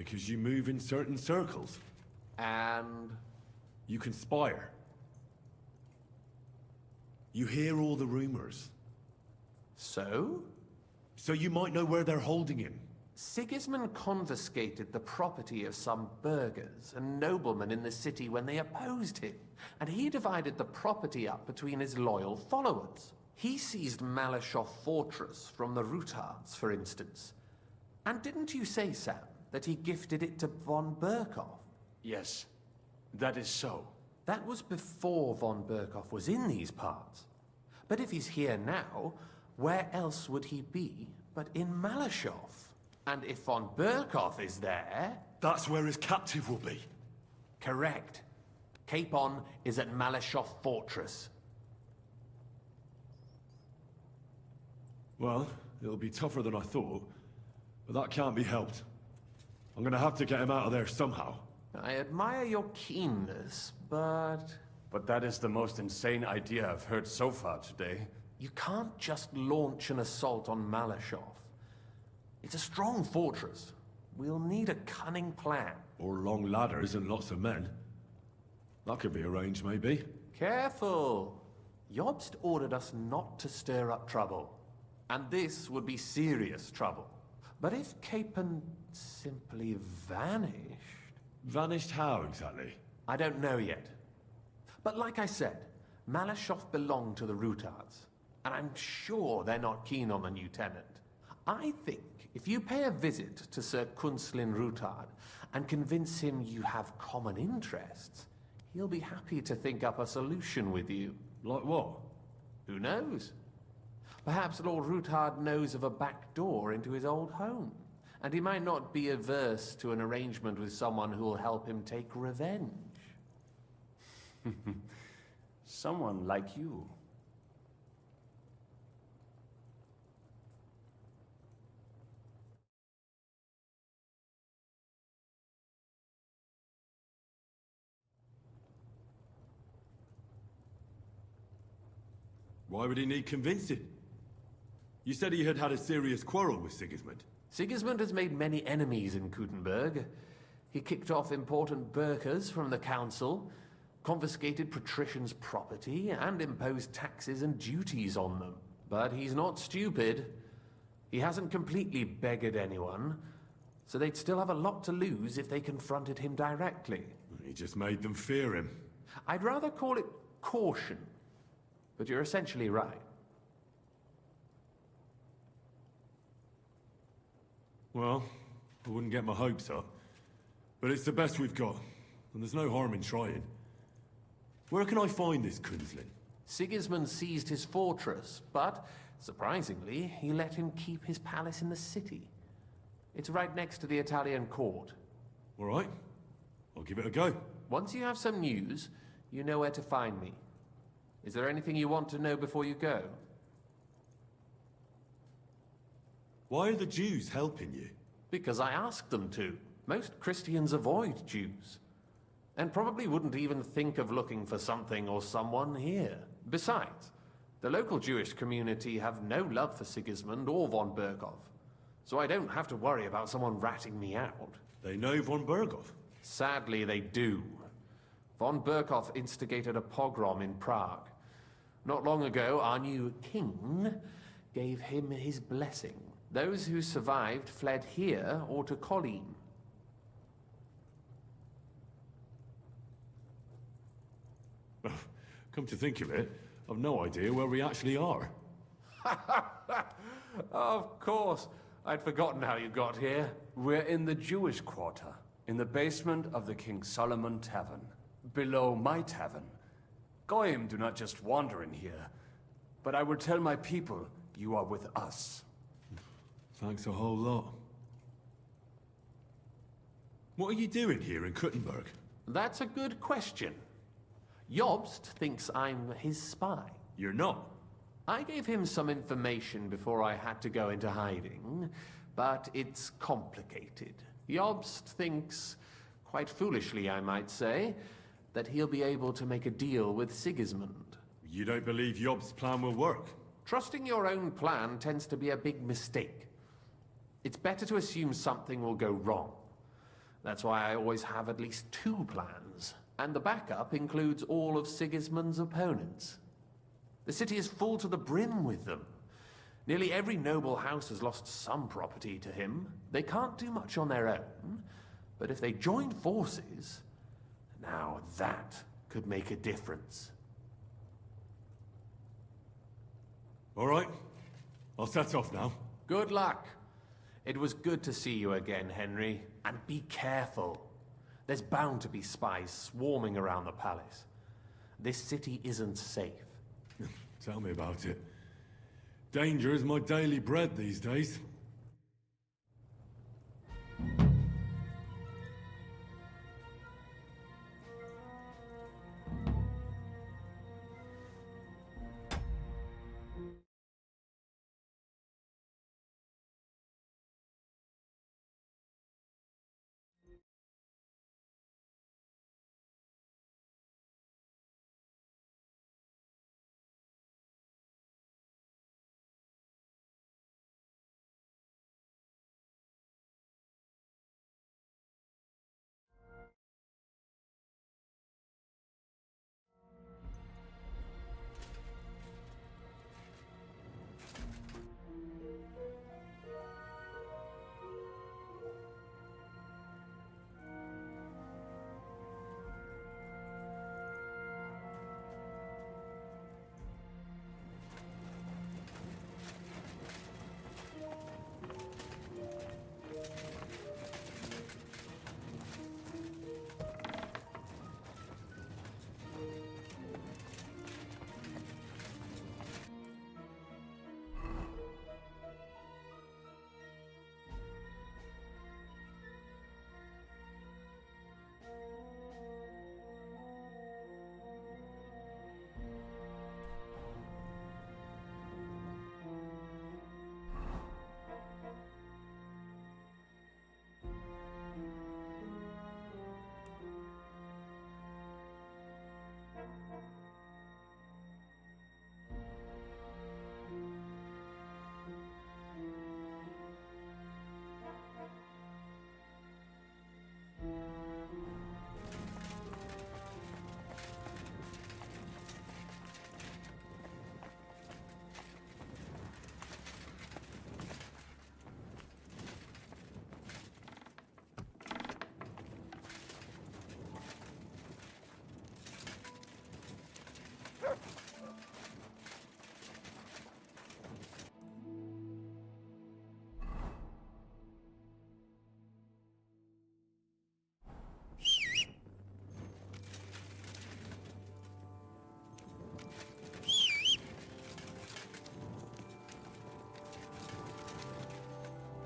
Because you move in certain circles. And... You conspire. You hear all the rumors. So? So you might know where they're holding him. Sigismund confiscated the property of some burghers and noblemen in the city when they opposed him, and he divided the property up between his loyal followers. He seized Malashov Fortress from the Rutards, for instance. And didn't you say, Sam, that he gifted it to von Berkhoff? Yes, that is so. That was before von Berkhoff was in these parts. But if he's here now, where else would he be but in Malashov? And if von Berkhoff is there... That's where his captive will be. Correct. Capon is at Malashov Fortress. Well, it'll be tougher than I thought, but that can't be helped. I'm gonna have to get him out of there somehow. I admire your keenness, but... But that is the most insane idea I've heard so far today. You can't just launch an assault on Malashov. It's a strong fortress. We'll need a cunning plan. Or long ladders and lots of men. That could be arranged, maybe. Careful! Jobst ordered us not to stir up trouble. And this would be serious trouble. But if Capon simply vanished... Vanished how, exactly? I don't know yet. But like I said, Malashov belonged to the Rutards. And I'm sure they're not keen on the new tenant. I think if you pay a visit to Sir Kunslin Rutard and convince him you have common interests, he'll be happy to think up a solution with you. Like what? Who knows? Perhaps Lord Rutard knows of a back door into his old home, and he might not be averse to an arrangement with someone who'll help him take revenge. Someone like you. Why would he need convincing? You said he had had a serious quarrel with Sigismund. Sigismund has made many enemies in Kuttenberg. He kicked off important burghers from the council, confiscated patricians' property, and imposed taxes and duties on them. But he's not stupid. He hasn't completely beggared anyone, so they'd still have a lot to lose if they confronted him directly. He just made them fear him. I'd rather call it caution, but you're essentially right. Well, I wouldn't get my hopes up. But it's the best we've got, and there's no harm in trying. Where can I find this Kunslin? Sigismund seized his fortress, but, surprisingly, he let him keep his palace in the city. It's right next to the Italian court. All right. I'll give it a go. Once you have some news, you know where to find me. Is there anything you want to know before you go? Why are the Jews helping you? Because I asked them to. Most Christians avoid Jews. And probably wouldn't even think of looking for something or someone here. Besides, the local Jewish community have no love for Sigismund or von Berkhoff. So I don't have to worry about someone ratting me out. They know von Berkhoff? Sadly, they do. Von Berkhoff instigated a pogrom in Prague. Not long ago, our new king gave him his blessing. Those who survived fled here or to Kolin. Come to think of it, I've no idea where we actually are. Of course. I'd forgotten how you got here. We're in the Jewish quarter, in the basement of the King Solomon Tavern, below my tavern. Goyim do not just wander in here, but I will tell my people you are with us. Thanks a whole lot. What are you doing here in Kuttenberg? That's a good question. Jobst thinks I'm his spy. You're not. I gave him some information before I had to go into hiding, but it's complicated. Jobst thinks, quite foolishly I might say, that he'll be able to make a deal with Sigismund. You don't believe Jobst's plan will work? Trusting your own plan tends to be a big mistake. It's better to assume something will go wrong. That's why I always have at least 2 plans, and the backup includes all of Sigismund's opponents. The city is full to the brim with them. Nearly every noble house has lost some property to him. They can't do much on their own, but if they join forces, now that could make a difference. All right. I'll set off now. Good luck. It was good to see you again, Henry. And be careful. There's bound to be spies swarming around the palace. This city isn't safe. Tell me about it. Danger is my daily bread these days.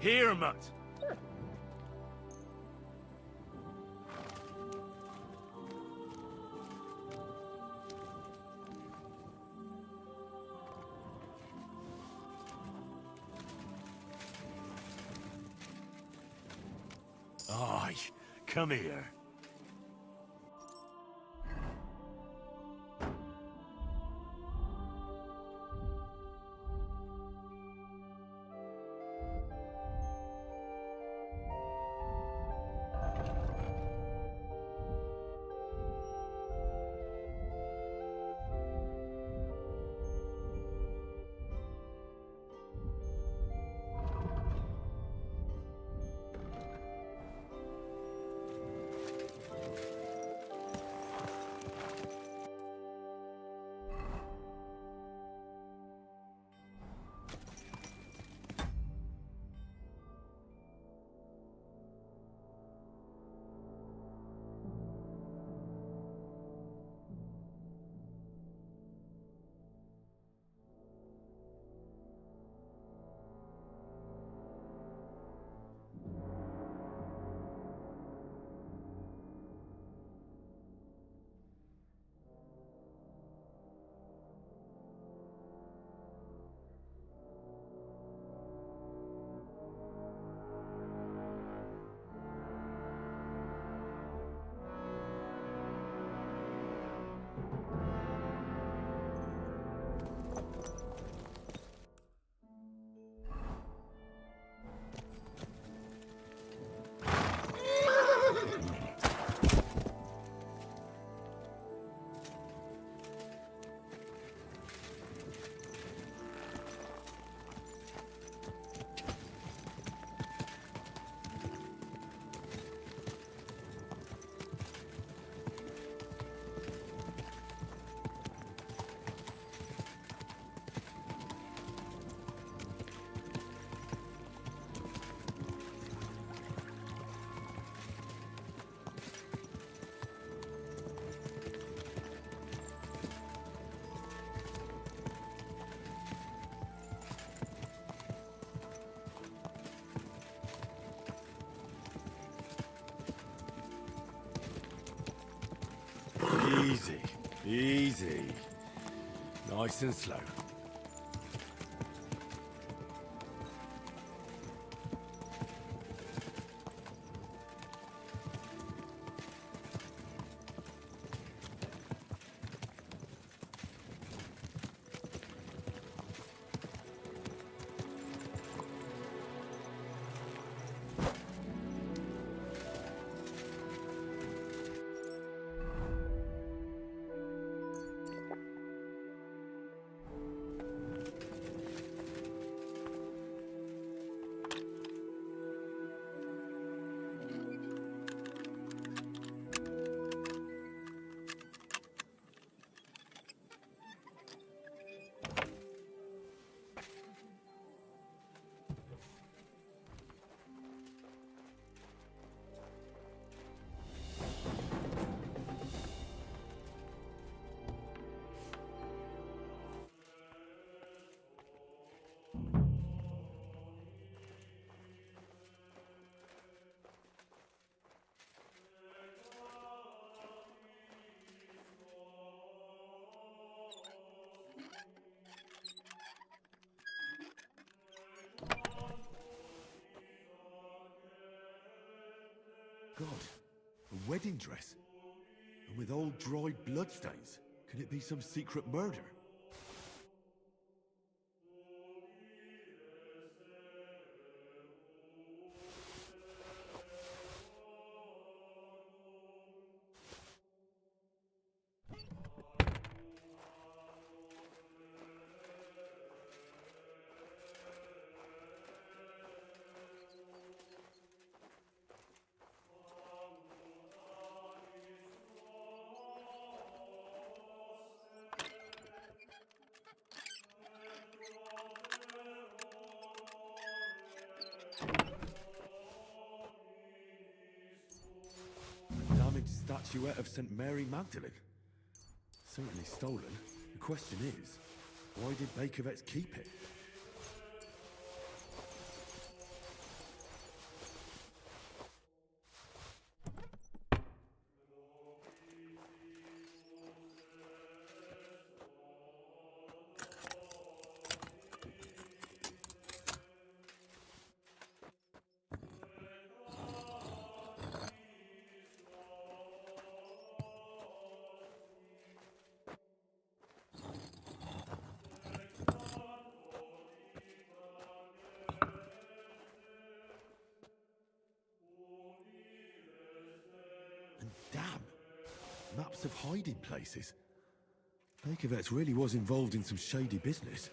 Here, mutt. Aye, come here. Easy. Nice and slow. God, a wedding dress? And with old dried bloodstains? Can it be some secret murder? A damaged statuette of St. Mary Magdalene. Certainly stolen. The question is, why did Bakovets keep it? And damn! Maps of hiding places. Bakovets really was involved in some shady business.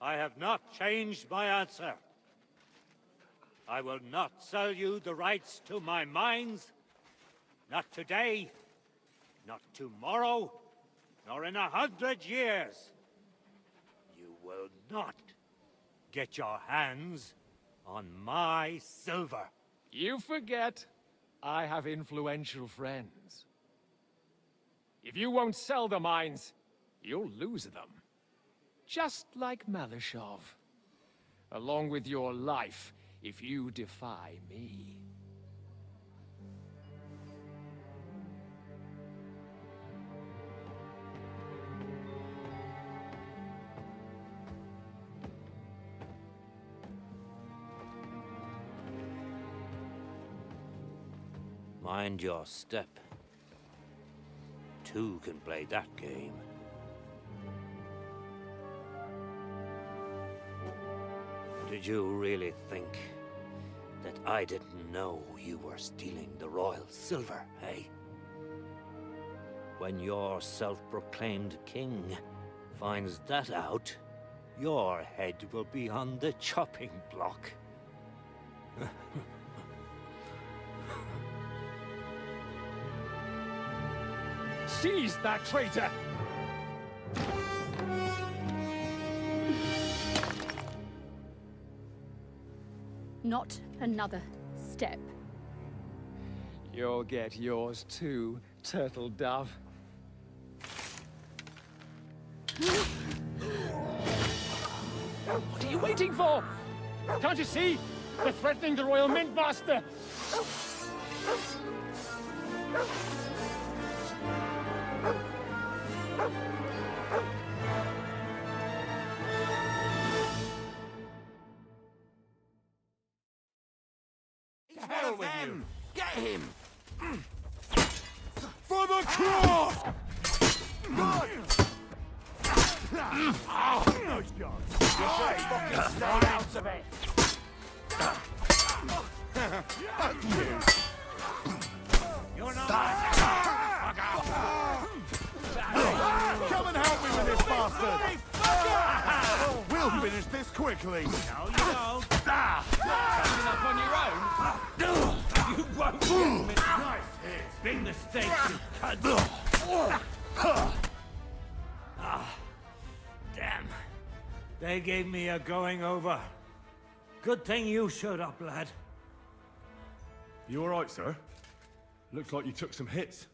I have not changed my answer. I will not sell you the rights to my mines. Not today, not tomorrow, nor in 100 years. You will not get your hands on my silver. You forget, I have influential friends. If you won't sell the mines, you'll lose them. Just like Malashov. Along with your life, if you defy me. Mind your step. Two can play that game. Did you really think that I didn't know you were stealing the royal silver, eh? When your self-proclaimed king finds that out, your head will be on the chopping block. Seize that traitor! Not another step. You'll get yours too, turtle dove. What are you waiting for? Can't you see? They're threatening the Royal Mint Master! Hell with you! Get him! For the cross! Run! No shot! Fucking stay out of it! You're not Come and help me with this bastard! We'll finish this quickly! No, you don't. Standing up on your own? You won't win. Nice hit. Big mistake, you cunt. Damn. They gave me a going over. Good thing you showed up, lad. You alright, sir? Looks like you took some hits.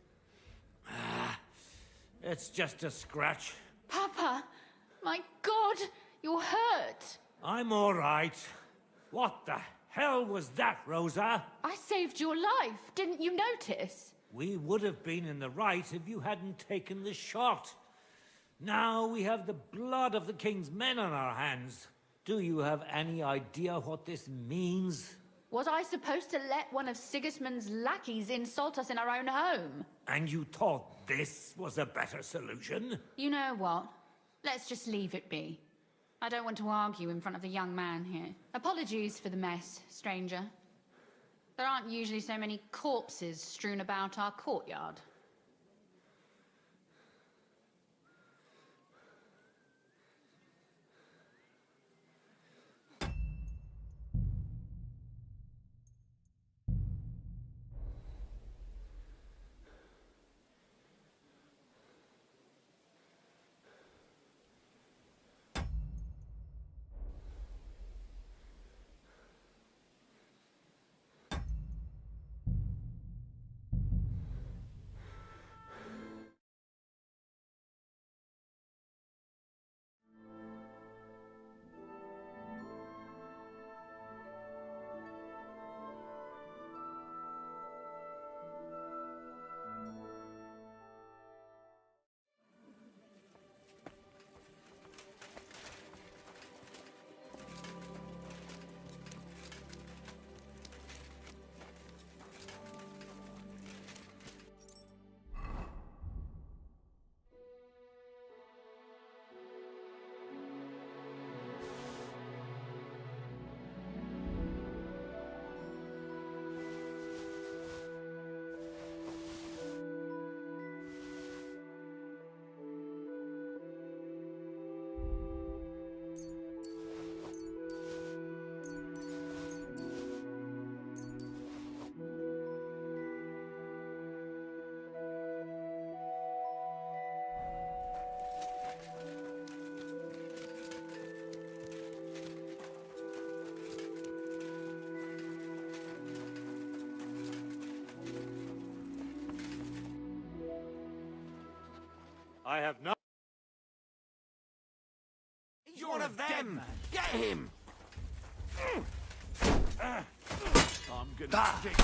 It's just a scratch. Papa! My God! You're hurt! I'm all right. What the hell was that, Rosa? I saved your life. Didn't you notice? We would have been in the right if you hadn't taken the shot. Now we have the blood of the king's men on our hands. Do you have any idea what this means? Was I supposed to let one of Sigismund's lackeys insult us in our own home? And you thought this was a better solution? You know what? Let's just leave it be. I don't want to argue in front of the young man here. Apologies for the mess, stranger. There aren't usually so many corpses strewn about our courtyard. I have not. He's one of them! Get him! I'm gonna stick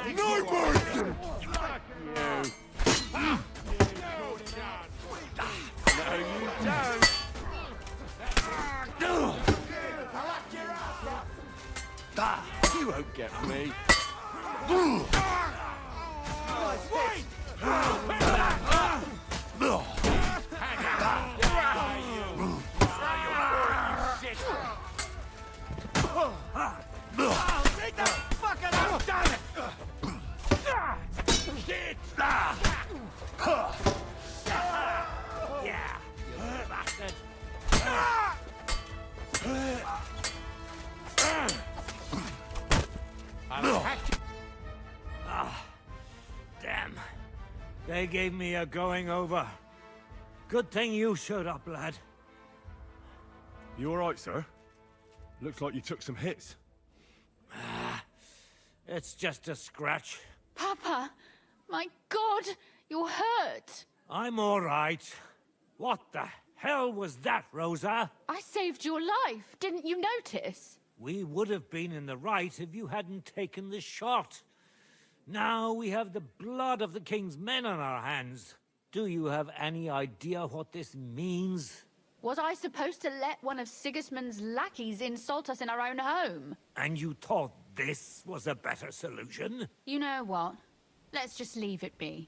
you. No mercy! No, you don't! You won't get me. Damn. They gave me a going over. Good thing you showed up, lad. You alright, sir? Looks like you took some hits. It's just a scratch. Papa! My God! You're hurt! I'm all right. What the hell was that, Rosa? I saved your life. Didn't you notice? We would have been in the right if you hadn't taken the shot. Now we have the blood of the king's men on our hands. Do you have any idea what this means? Was I supposed to let one of Sigismund's lackeys insult us in our own home? And you thought this was a better solution? You know what? Let's just leave it be.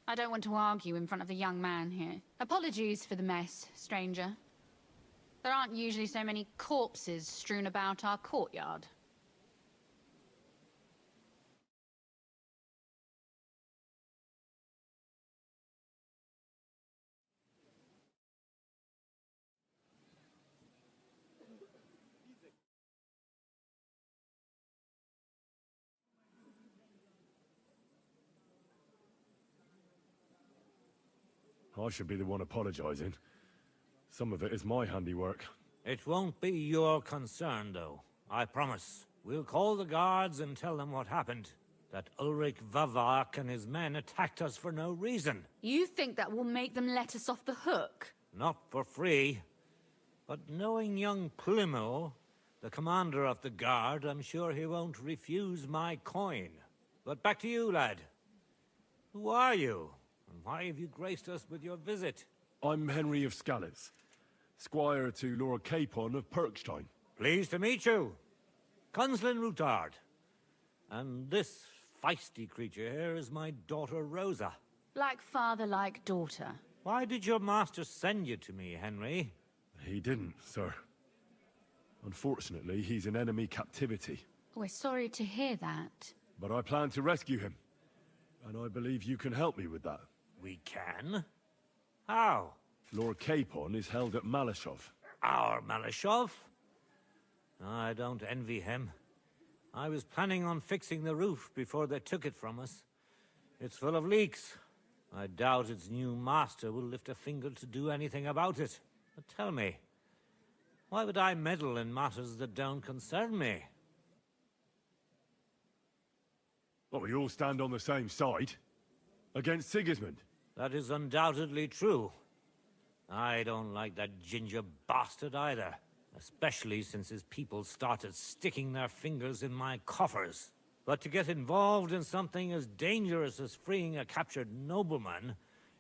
I don't want to argue in front of the young man here. Apologies for the mess, stranger. There aren't usually so many corpses strewn about our courtyard. I should be the one apologizing. Some of it is my handiwork. It won't be your concern, though. I promise. We'll call the guards and tell them what happened. That Ulrich Vavak and his men attacked us for no reason. You think that will make them let us off the hook? Not for free. But knowing young Plimo, the commander of the guard, I'm sure he won't refuse my coin. But back to you, lad. Who are you? And why have you graced us with your visit? I'm Henry of Scalitz, squire to Lord Capon of Perkstein. Pleased to meet you. Conslin Routard. And this feisty creature here is my daughter Rosa. Like father, like daughter. Why did your master send you to me, Henry? He didn't, sir. Unfortunately, he's in enemy captivity. We're sorry to hear that. But I plan to rescue him. And I believe you can help me with that. We can? How? Lord Capon is held at Malashov. Our Malashov? I don't envy him. I was planning on fixing the roof before they took it from us. It's full of leaks. I doubt its new master will lift a finger to do anything about it. But tell me, why would I meddle in matters that don't concern me? Well, we all stand on the same side. Against Sigismund. That is undoubtedly true. I don't like that ginger bastard either. Especially since his people started sticking their fingers in my coffers. But to get involved in something as dangerous as freeing a captured nobleman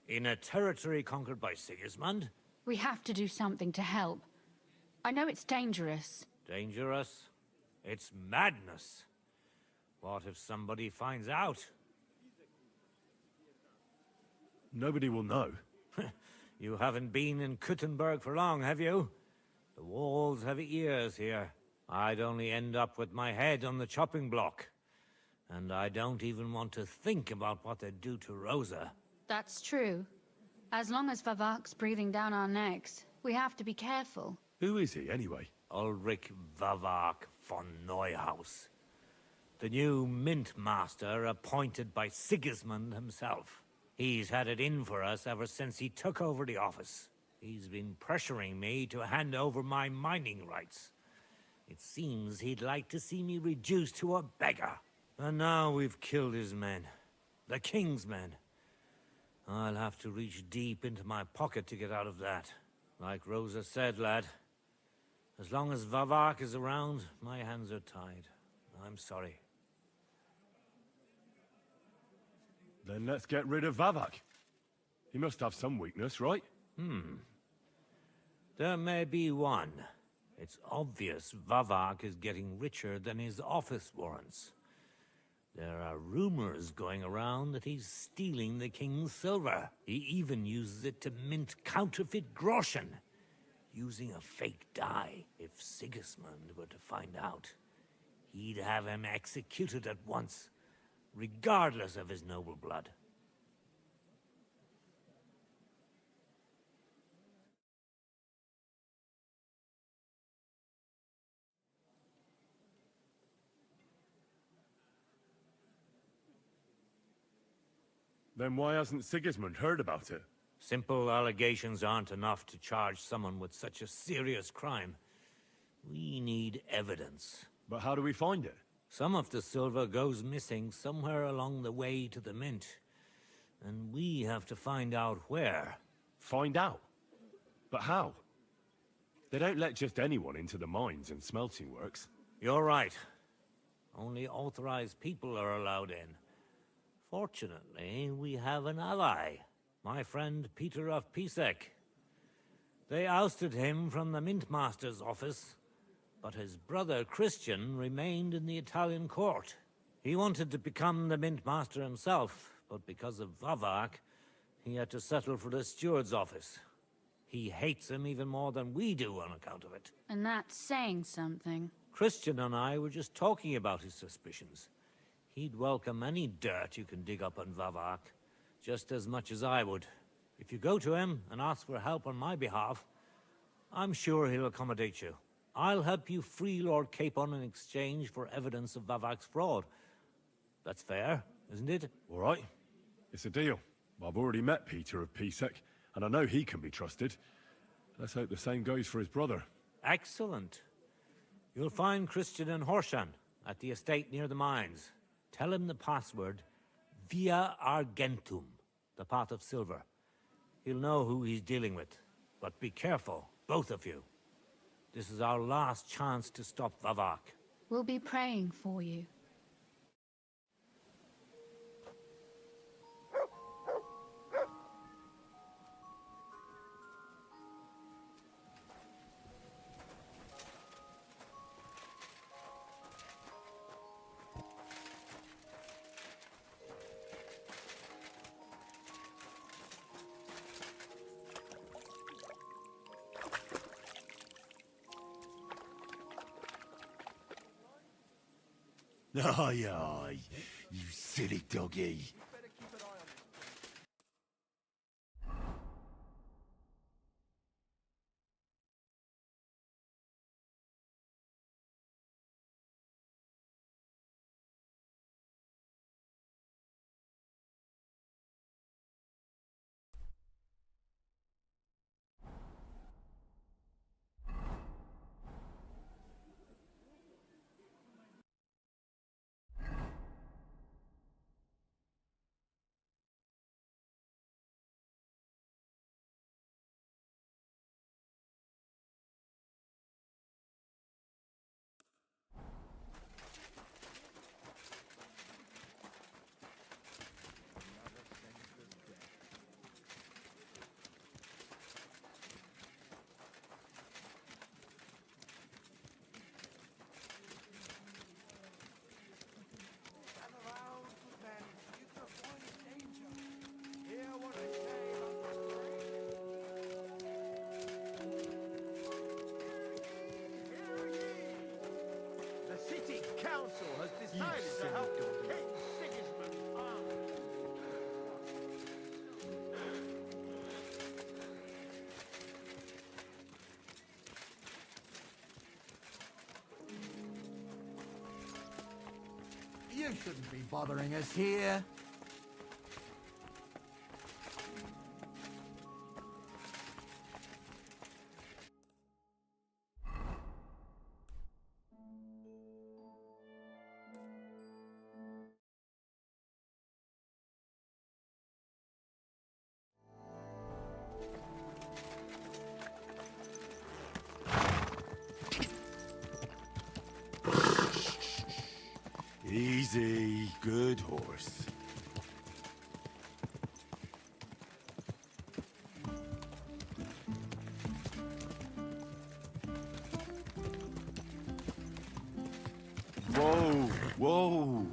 in a territory conquered by Sigismund? We have to do something to help. I know it's dangerous. Dangerous? It's madness. What if somebody finds out? Nobody will know. You haven't been in Kuttenberg for long, have you? The walls have ears here. I'd only end up with my head on the chopping block. And I don't even want to think about what they'd do to Rosa. That's true. As long as Vavak's breathing down our necks, we have to be careful. Who is he, anyway? Ulrich Vavak von Neuhaus. The new mint master appointed by Sigismund himself. He's had it in for us ever since he took over the office. He's been pressuring me to hand over my mining rights. It seems he'd like to see me reduced to a beggar. And now we've killed his men. The king's men. I'll have to reach deep into my pocket to get out of that. Like Rosa said, lad, as long as Vavak is around, my hands are tied. I'm sorry. Then let's get rid of Vavak. He must have some weakness, right? There may be one. It's obvious Vavak is getting richer than his office warrants. There are rumors going around that he's stealing the king's silver. He even uses it to mint counterfeit groschen, using a fake die. If Sigismund were to find out, he'd have him executed at once, regardless of his noble blood. Then why hasn't Sigismund heard about it? Simple allegations aren't enough to charge someone with such a serious crime. We need evidence. But how do we find it? Some of the silver goes missing somewhere along the way to the mint. And we have to find out where. Find out? But how? They don't let just anyone into the mines and smelting works. You're right. Only authorized people are allowed in. Fortunately, we have an ally. My friend Peter of Pisek. They ousted him from the Mintmaster's office, but his brother Christian remained in the Italian court. He wanted to become the Mintmaster himself, but because of Vavak, he had to settle for the steward's office. He hates him even more than we do on account of it. And that's saying something. Christian and I were just talking about his suspicions. He'd welcome any dirt you can dig up on Vavak, just as much as I would. If you go to him and ask for help on my behalf, I'm sure he'll accommodate you. I'll help you free Lord Capon in exchange for evidence of Vavak's fraud. That's fair, isn't it? All right. It's a deal. I've already met Peter of Pisek, and I know he can be trusted. Let's hope the same goes for his brother. Excellent. You'll find Christian and Horshan at the estate near the mines. Tell him the password, Via Argentum, the pot of silver. He'll know who he's dealing with. But be careful, both of you. This is our last chance to stop Vavak. We'll be praying for you. Aye, aye, you silly doggy. Council has decided to help King Sigismund's army. You shouldn't be bothering us here. Easy, good horse. Whoa, whoa.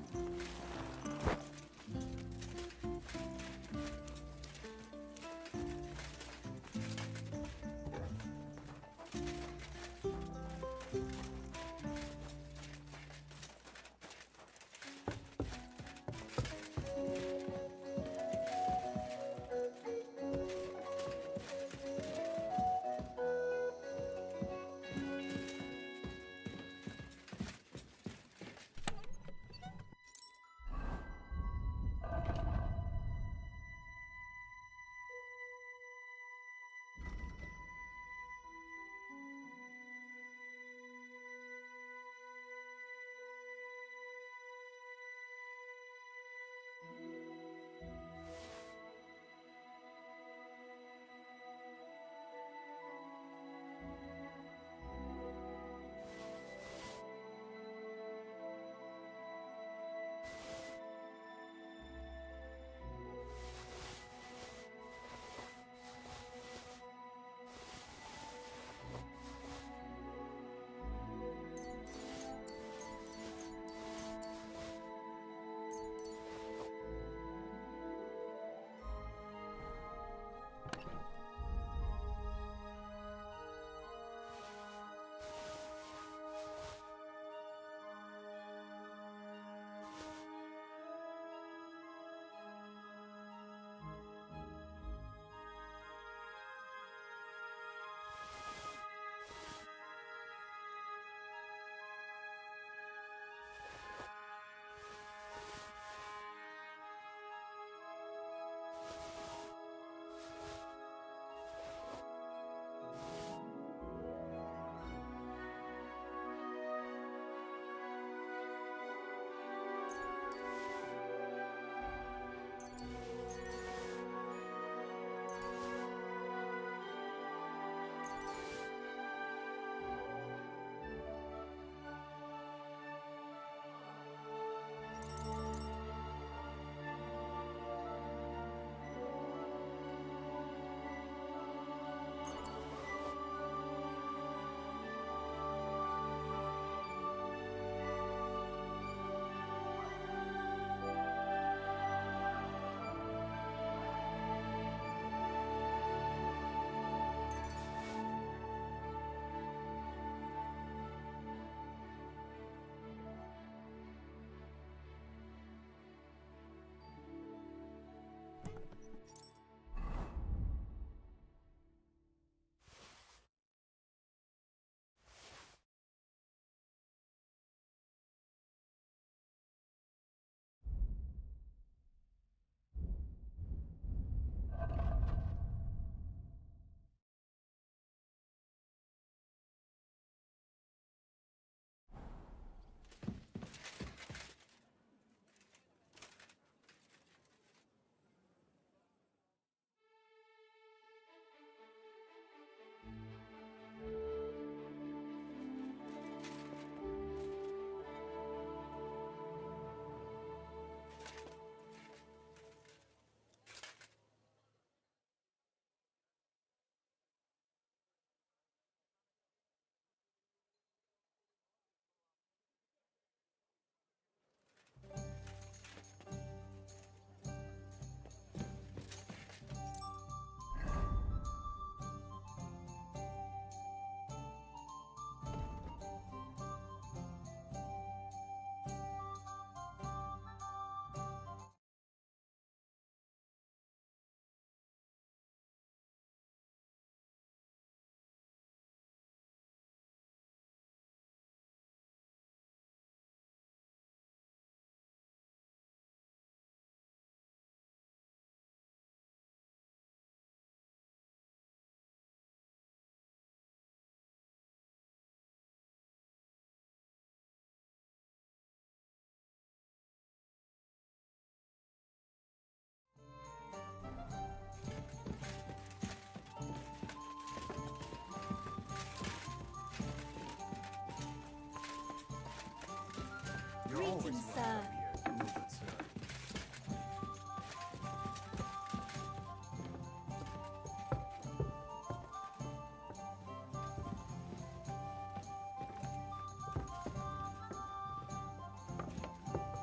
Greetings, sir.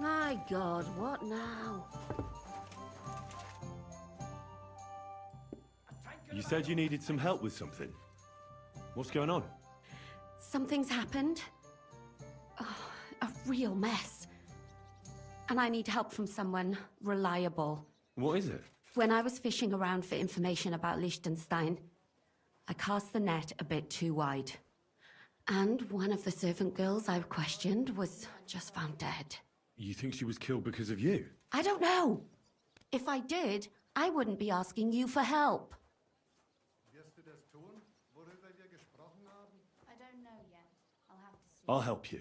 My God, what now? You said you needed some help with something. What's going on? Something's happened. Oh, a real mess. And I need help from someone reliable. What is it? When I was fishing around for information about Liechtenstein, I cast the net a bit too wide. And one of the servant girls I questioned was just found dead. You think she was killed because of you? I don't know. If I did, I wouldn't be asking you for help. I don't know yet. I'll have to see. I'll help you.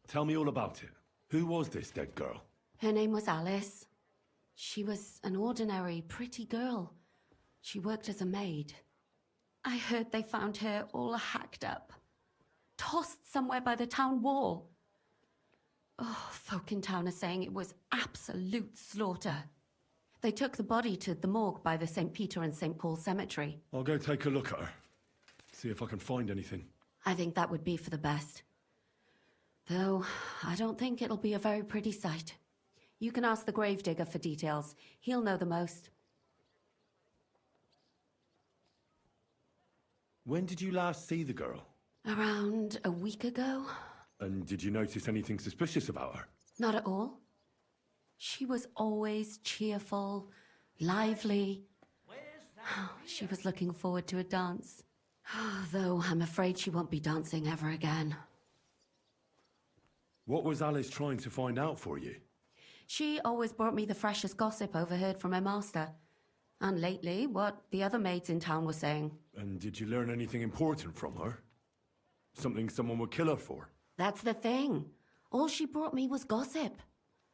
Tell me all about it. Who was this dead girl? Her name was Alice. She was an ordinary, pretty girl. She worked as a maid. I heard they found her all hacked up, tossed somewhere by the town wall. Oh, folk in town are saying it was absolute slaughter. They took the body to the morgue by the St. Peter and St. Paul cemetery. I'll go take a look at her. See if I can find anything. I think that would be for the best. Though, I don't think it'll be a very pretty sight. You can ask the gravedigger for details. He'll know the most. When did you last see the girl? Around a week ago? And did you notice anything suspicious about her? Not at all. She was always cheerful, lively. She was looking forward to a dance. Though I'm afraid she won't be dancing ever again. What was Alice trying to find out for you? She always brought me the freshest gossip overheard from her master. And lately, what the other maids in town were saying. And did you learn anything important from her? Something someone would kill her for? That's the thing. All she brought me was gossip.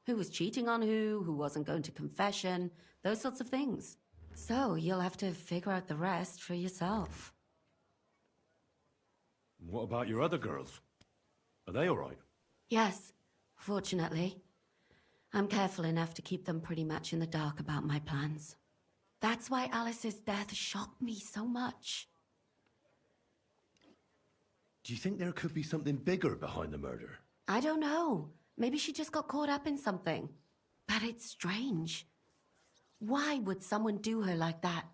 Who was cheating on who wasn't going to confession, those sorts of things. So you'll have to figure out the rest for yourself. What about your other girls? Are they all right? Yes, fortunately. I'm careful enough to keep them pretty much in the dark about my plans. That's why Alice's death shocked me so much. Do you think there could be something bigger behind the murder? I don't know. Maybe she just got caught up in something. But it's strange. Why would someone do her like that?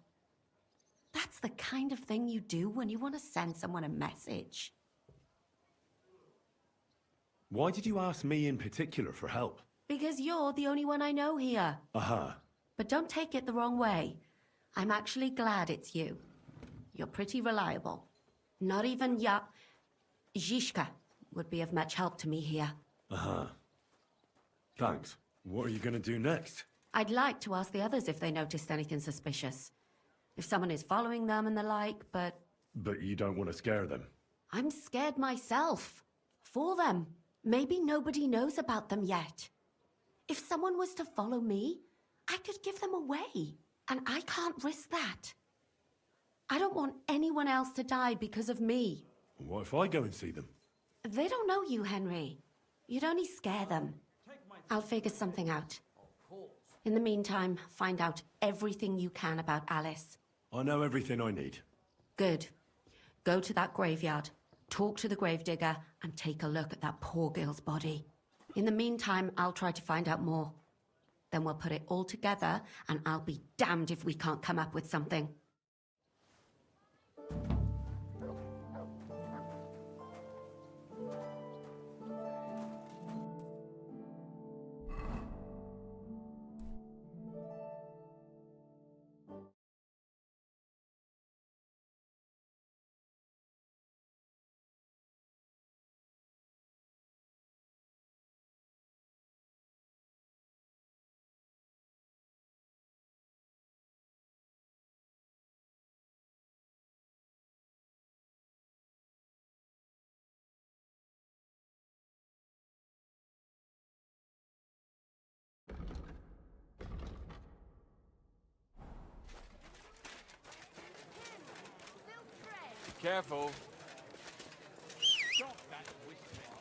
That's the kind of thing you do when you want to send someone a message. Why did you ask me in particular for help? Because you're the only one I know here. Aha. But don't take it the wrong way. I'm actually glad it's you. You're pretty reliable. Not even Zhishka would be of much help to me here. Uh-huh. Thanks. What are you gonna do next? I'd like to ask the others if they noticed anything suspicious. If someone is following them and the like, but... But you don't want to scare them? I'm scared myself. For them. Maybe nobody knows about them yet. If someone was to follow me, I could give them away. And I can't risk that. I don't want anyone else to die because of me. What if I go and see them? They don't know you, Henry. You'd only scare them. I'll figure something out. In the meantime, find out everything you can about Alice. I know everything I need. Good. Go to that graveyard, talk to the gravedigger, and take a look at that poor girl's body. In the meantime, I'll try to find out more. Then we'll put it all together, and I'll be damned if we can't come up with something. Careful. Stop that whispering.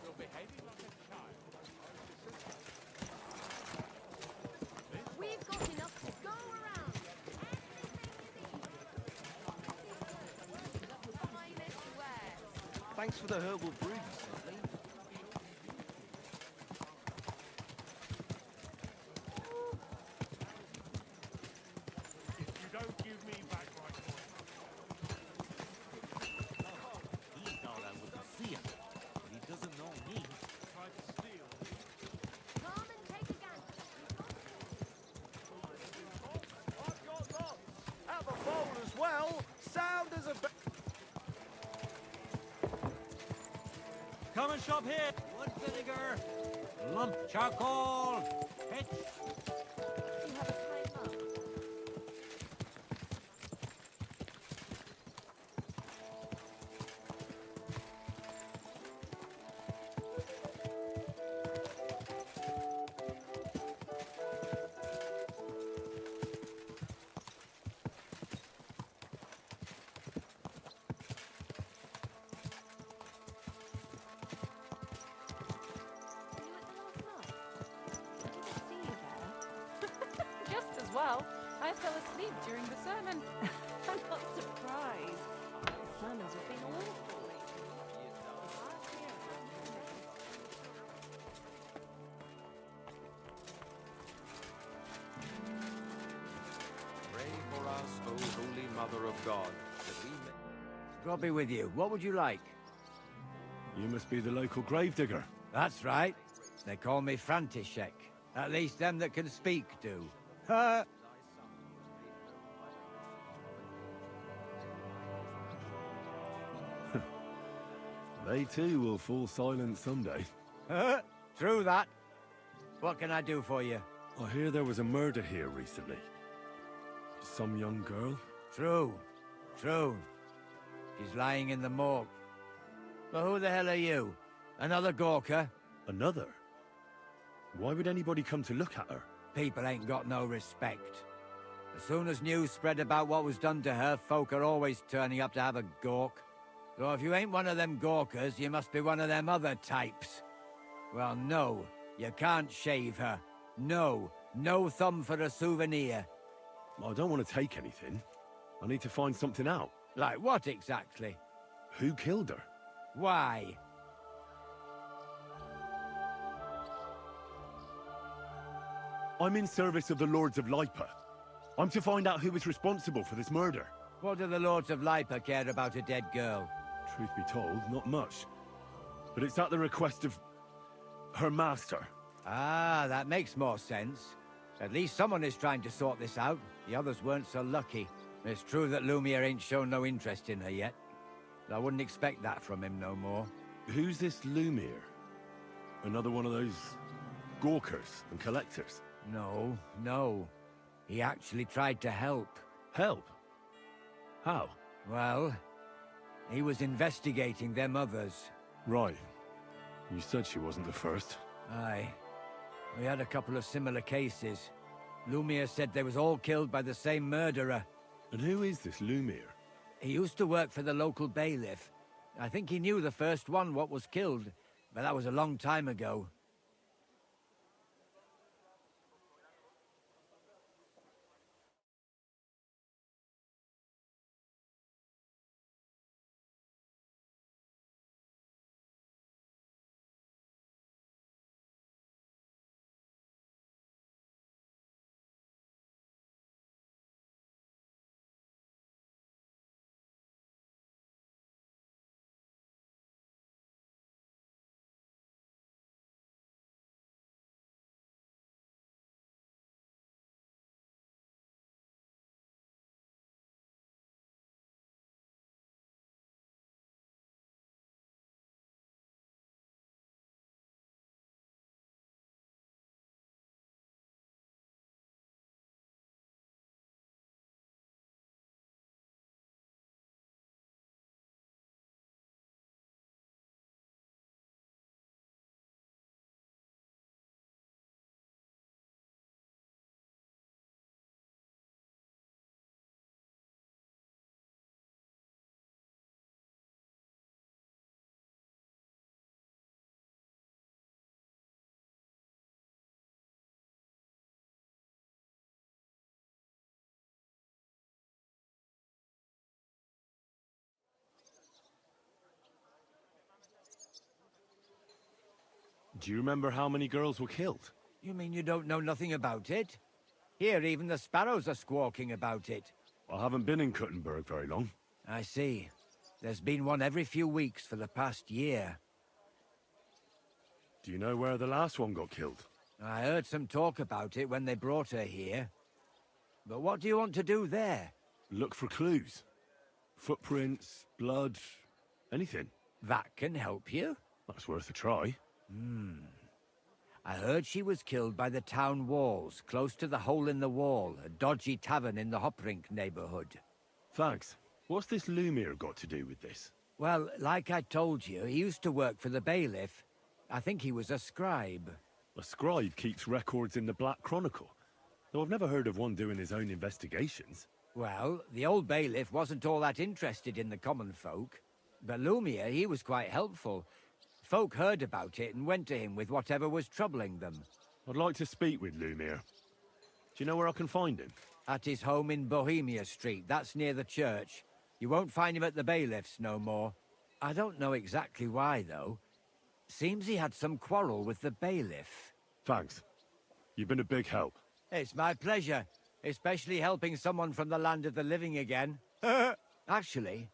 You're behaving like a child. Thanks for the herbal brew, Simply. If you don't give me back my coin. He thought I wouldn't see him, but he doesn't know me. Tried to steal. Come and take a gander. I've got lots. Have a bowl as well. Sound as a... Come and shop here. Wood vinegar, lump charcoal, pitch. You have a kind mug. Just as well. I fell asleep during the sermon. I'm not surprised. The sermons have been awful lately. Pray for us, O Holy Mother of God, that we may... God be with you. What would you like? You must be the local gravedigger. That's right. They call me František. At least them that can speak do. Ha! They too will fall silent someday. True that. What can I do for you? I hear there was a murder here recently. Some young girl? True. True. She's lying in the morgue. But who the hell are you? Another Gawker? Another? Why would anybody come to look at her? People ain't got no respect. As soon as news spread about what was done to her, folk are always turning up to have a gawk. So if you ain't one of them Gawkers, you must be one of them other types. Well, no, you can't shave her. No, no thumb for a souvenir. I don't want to take anything. I need to find something out. Like what exactly? Who killed her? Why? I'm in service of the Lords of Lipa. I'm to find out who was responsible for this murder. What do the Lords of Lipa care about a dead girl? Truth be told, not much. But it's at the request of... her master. Ah, that makes more sense. At least someone is trying to sort this out. The others weren't so lucky. It's true that Lumiere ain't shown no interest in her yet. I wouldn't expect that from him no more. Who's this Lumiere? Another one of those... gawkers and collectors? No, no. He actually tried to help. Help? How? Well, he was investigating them others. Right. You said she wasn't the first. Aye. We had a couple of similar cases. Lumiere said they was all killed by the same murderer. And who is this Lumiere? He used to work for the local bailiff. I think he knew the first one what was killed, but that was a long time ago. Do you remember how many girls were killed? You mean you don't know nothing about it? Here, even the sparrows are squawking about it. I haven't been in Kuttenberg very long. I see. There's been one every few weeks for the past year. Do you know where the last one got killed? I heard some talk about it when they brought her here. But what do you want to do there? Look for clues. Footprints, blood, anything. That can help you? That's worth a try. I heard she was killed by the town walls, close to the Hole in the Wall, a dodgy tavern in the Hoprink neighborhood. Thanks. What's this Lumiere got to do with this? Well, like I told you, he used to work for the bailiff. I think he was a scribe. A scribe keeps records in the Black Chronicle, though I've never heard of one doing his own investigations. Well, the old bailiff wasn't all that interested in the common folk. But Lumiere, he was quite helpful. Folk heard about it and went to him with whatever was troubling them. I'd like to speak with Lumiere. Do you know where I can find him? At his home in Bohemia Street, that's near the church. You won't find him at the bailiff's no more. I don't know exactly why, though. Seems he had some quarrel with the bailiff. Thanks. You've been a big help. It's my pleasure, especially helping someone from the land of the living again. Actually,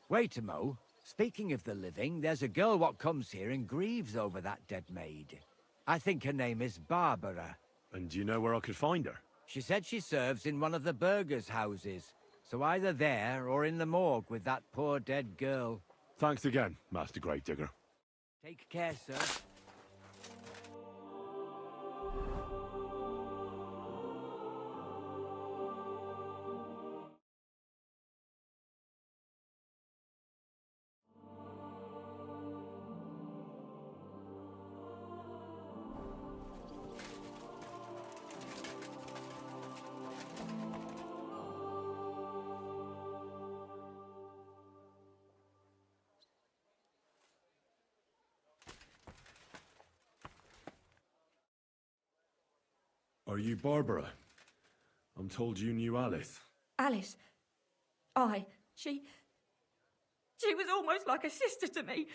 wait a mo. Speaking of the living, there's a girl what comes here and grieves over that dead maid. I think her name is Barbara. And do you know where I could find her? She said she serves in one of the burgers' houses. So either there or in the morgue with that poor dead girl. Thanks again, Master Gravedigger. Take care, sir. Are you Barbara? I'm told you knew Alice. Alice? Aye. She was almost like a sister to me.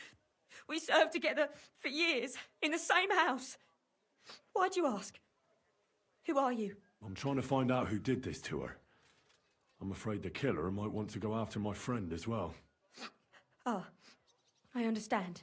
We served together for years, in the same house. Why'd you ask? Who are you? I'm trying to find out who did this to her. I'm afraid the killer might want to go after my friend as well. Ah, I understand.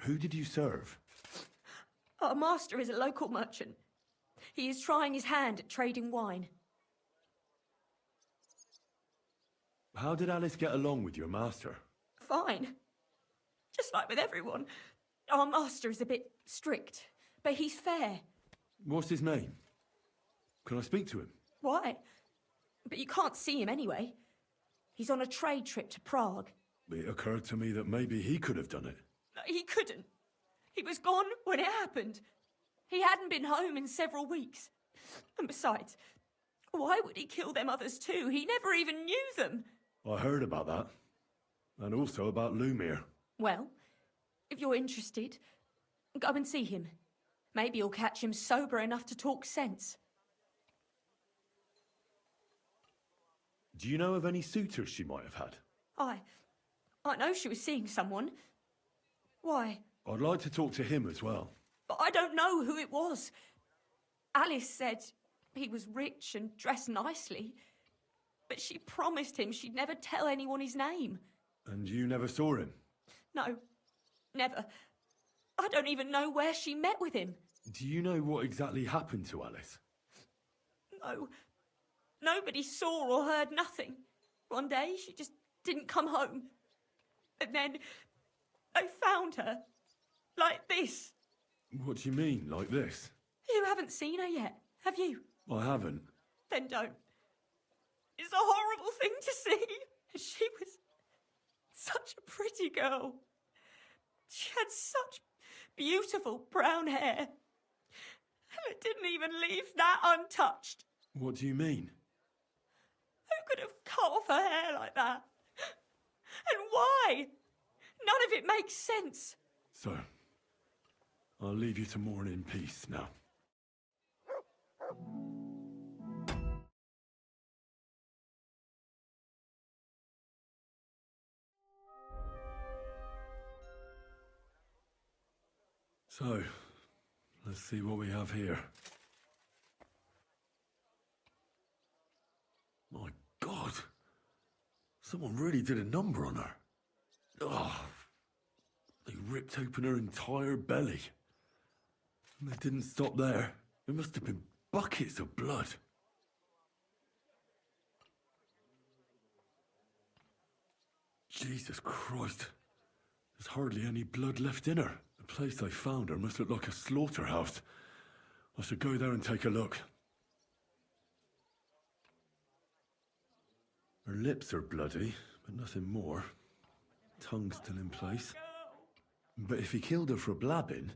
Who did you serve? Our master is a local merchant. He is trying his hand at trading wine. How did Alice get along with your master? Fine. Just like with everyone. Our master is a bit strict, but he's fair. What's his name? Can I speak to him? Why? But you can't see him anyway. He's on a trade trip to Prague. It occurred to me that maybe he could have done it. He couldn't. He was gone when it happened. He hadn't been home in several weeks. And besides, why would he kill them others too? He never even knew them. I heard about that. And also about Lumiere. Well, if you're interested, go and see him. Maybe you'll catch him sober enough to talk sense. Do you know of any suitors she might have had? I know she was seeing someone. Why? I'd like to talk to him as well. But I don't know who it was. Alice said he was rich and dressed nicely. But she promised him she'd never tell anyone his name. And you never saw him? No, never. I don't even know where she met with him. Do you know what exactly happened to Alice? No. Nobody saw or heard nothing. One day, she just didn't come home. And then they found her. Like this. What do you mean, like this? You haven't seen her yet, have you? I haven't. Then don't. It's a horrible thing to see. She was such a pretty girl. She had such beautiful brown hair. And it didn't even leave that untouched. What do you mean? Who could have cut off her hair like that? And why? None of it makes sense. So, I'll leave you to mourn in peace now. So, let's see what we have here. My God! Someone really did a number on her. Oh, they ripped open her entire belly. And they didn't stop there. There must have been buckets of blood. Jesus Christ. There's hardly any blood left in her. The place I found her must look like a slaughterhouse. I should go there and take a look. Her lips are bloody, but nothing more. Tongue still in place. But if he killed her for blabbing,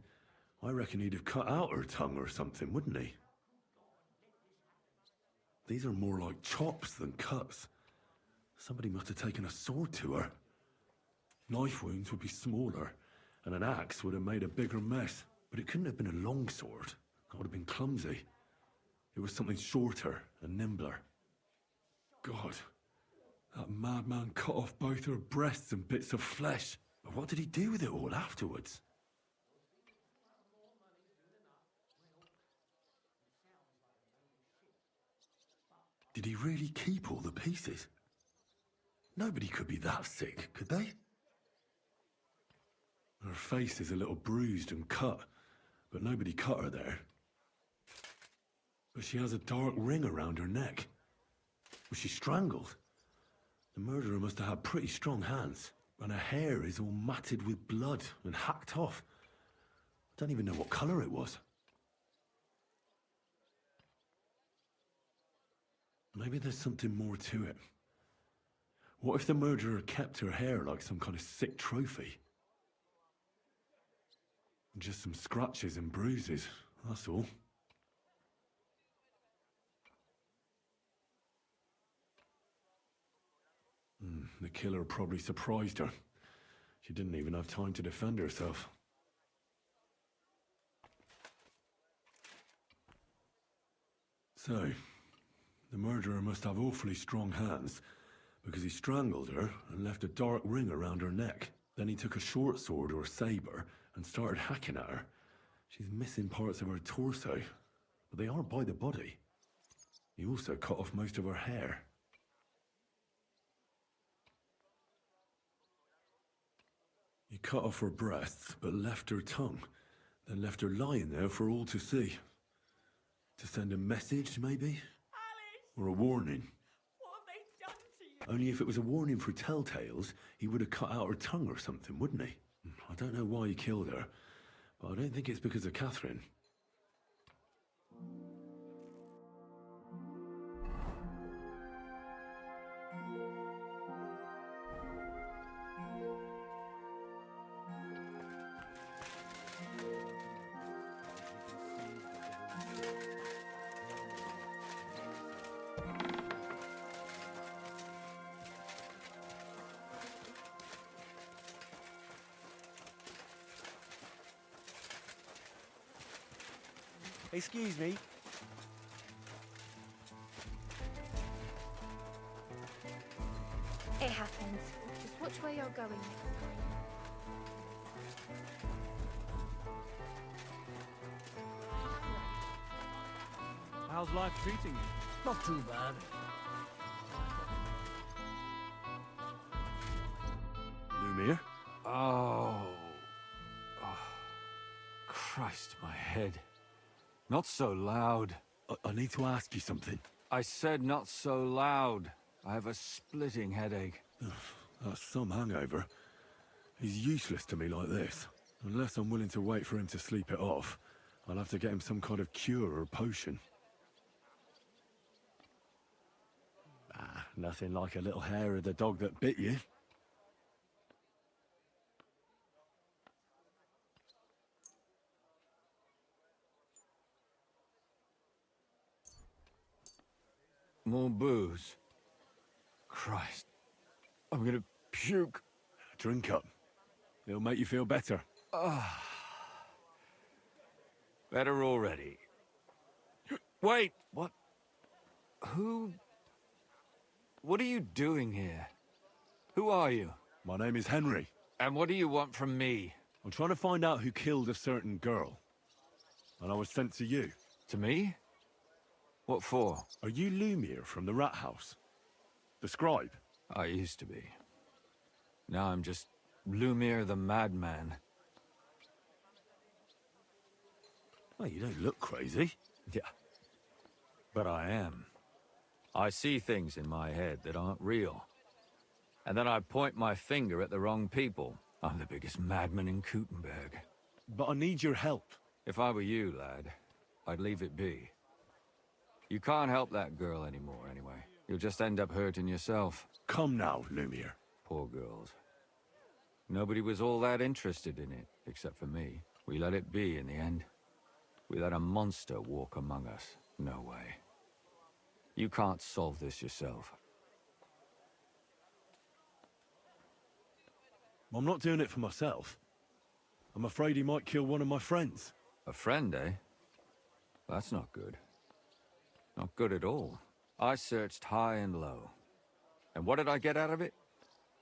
I reckon he'd have cut out her tongue or something, wouldn't he? These are more like chops than cuts. Somebody must have taken a sword to her. Knife wounds would be smaller, and an axe would have made a bigger mess. But it couldn't have been a long sword. That would have been clumsy. It was something shorter and nimbler. God, that madman cut off both her breasts and bits of flesh. But what did he do with it all afterwards? Did he really keep all the pieces? Nobody could be that sick, could they? Her face is a little bruised and cut, but nobody cut her there. But she has a dark ring around her neck. Was she strangled? The murderer must have had pretty strong hands, and her hair is all matted with blood and hacked off. I don't even know what colour it was. Maybe there's something more to it. What if the murderer kept her hair like some kind of sick trophy? Just some scratches and bruises, that's all. The killer probably surprised her. She didn't even have time to defend herself. So, the murderer must have awfully strong hands, because he strangled her and left a dark ring around her neck. Then he took a short sword or saber and started hacking at her. She's missing parts of her torso, but they aren't by the body. He also cut off most of her hair. He cut off her breasts, but left her tongue, then left her lying there for all to see. To send a message, maybe? Alice! Or a warning. What have they done to you? Only if it was a warning for telltales, he would have cut out her tongue or something, wouldn't he? I don't know why he killed her, but I don't think it's because of Catherine. Excuse me. It happens. Just watch where you're going next time. How's life treating you? Not too bad. Lumir. Oh. Christ, my head. Not so loud. I need to ask you something. I said not so loud. I have a splitting headache. That's some hangover. He's useless to me like this. Unless I'm willing to wait for him to sleep it off, I'll have to get him some kind of cure or potion. Nothing like a little hair of the dog that bit you. More booze. Christ. I'm gonna puke. Drink up. It'll make you feel better. Better already. Wait, what? Who? What are you doing here? Who are you? My name is Henry. And what do you want from me? I'm trying to find out who killed a certain girl. And I was sent to you. To me? What for? Are you Lumir from the Rat House? The scribe? I used to be. Now I'm just Lumir the Madman. Well, you don't look crazy. Yeah. But I am. I see things in my head that aren't real. And then I point my finger at the wrong people. I'm the biggest madman in Kuttenberg. But I need your help. If I were you, lad, I'd leave it be. You can't help that girl anymore, anyway. You'll just end up hurting yourself. Come now, Lumir. Poor girls. Nobody was all that interested in it, except for me. We let it be in the end. We let a monster walk among us. No way. You can't solve this yourself. I'm not doing it for myself. I'm afraid he might kill one of my friends. A friend, eh? That's not good. Not good at all. I searched high and low. And what did I get out of it?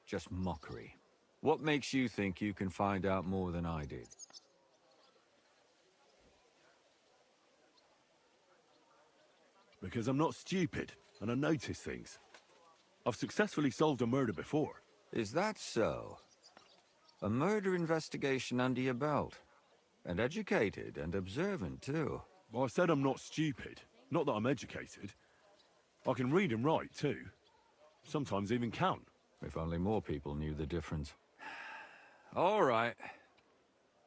Just mockery. What makes you think you can find out more than I did? Because I'm not stupid, and I notice things. I've successfully solved a murder before. Is that so? A murder investigation under your belt. And educated and observant, too. Well, I said I'm not stupid. Not that I'm educated. I can read and write, too. Sometimes even count. If only more people knew the difference. All right.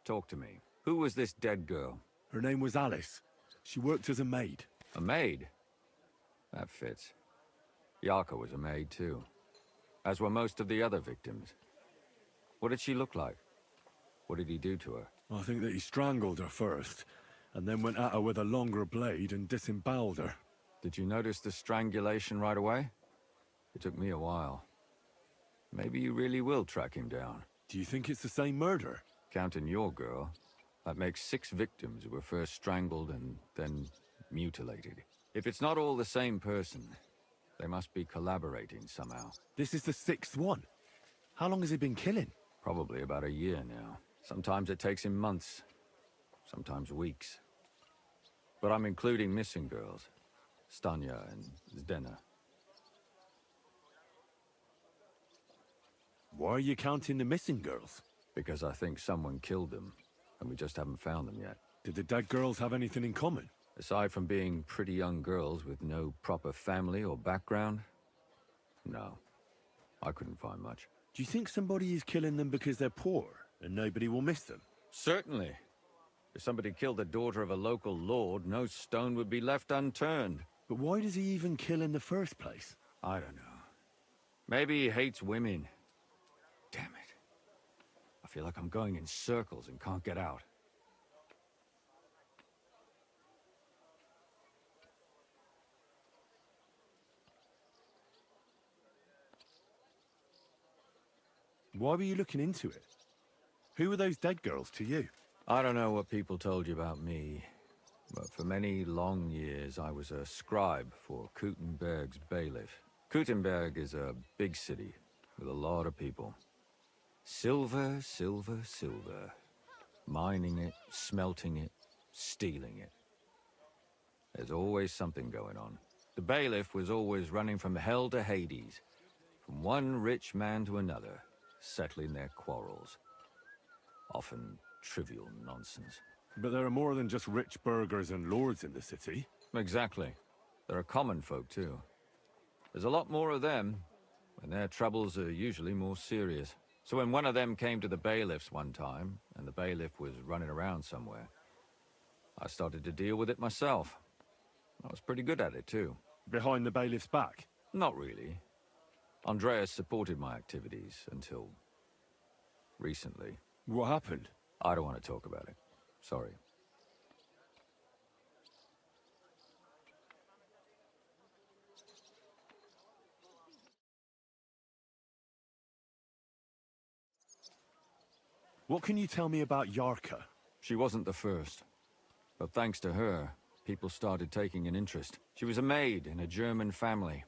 Talk to me. Who was this dead girl? Her name was Alice. She worked as a maid. A maid? That fits. Yarka was a maid, too. As were most of the other victims. What did she look like? What did he do to her? I think that he strangled her first, and then went at her with a longer blade and disemboweled her. Did you notice the strangulation right away? It took me a while. Maybe you really will track him down. Do you think it's the same murder? Counting your girl, that makes 6 victims who were first strangled and then mutilated. If it's not all the same person, they must be collaborating somehow. This is the 6th one. How long has he been killing? Probably about a year now. Sometimes it takes him months, sometimes weeks. But I'm including missing girls. Stanya and Zdena. Why are you counting the missing girls? Because I think someone killed them, and we just haven't found them yet. Did the dead girls have anything in common? Aside from being pretty young girls with no proper family or background, no. I couldn't find much. Do you think somebody is killing them because they're poor, and nobody will miss them? Certainly. If somebody killed the daughter of a local lord, no stone would be left unturned. But why does he even kill in the first place? I don't know. Maybe he hates women. Damn it. I feel like I'm going in circles and can't get out. Why were you looking into it? Who were those dead girls to you? I don't know what people told you about me, but for many long years I was a scribe for Kuttenberg's bailiff. Kuttenberg is a big city with a lot of people. Silver, silver, silver. Mining it, smelting it, stealing it. There's always something going on. The bailiff was always running from hell to Hades, from one rich man to another, settling their quarrels. Often trivial nonsense. But there are more than just rich burghers and lords in the city. Exactly. There are common folk too. There's a lot more of them, and their troubles are usually more serious. So when one of them came to the bailiffs one time, and the bailiff was running around somewhere, I started to deal with it myself. I was pretty good at it too. Behind the bailiff's back? Not really. Andreas supported my activities until recently. What happened? I don't want to talk about it. Sorry. What can you tell me about Yarka? She wasn't the first. But thanks to her, people started taking an interest. She was a maid in a German family.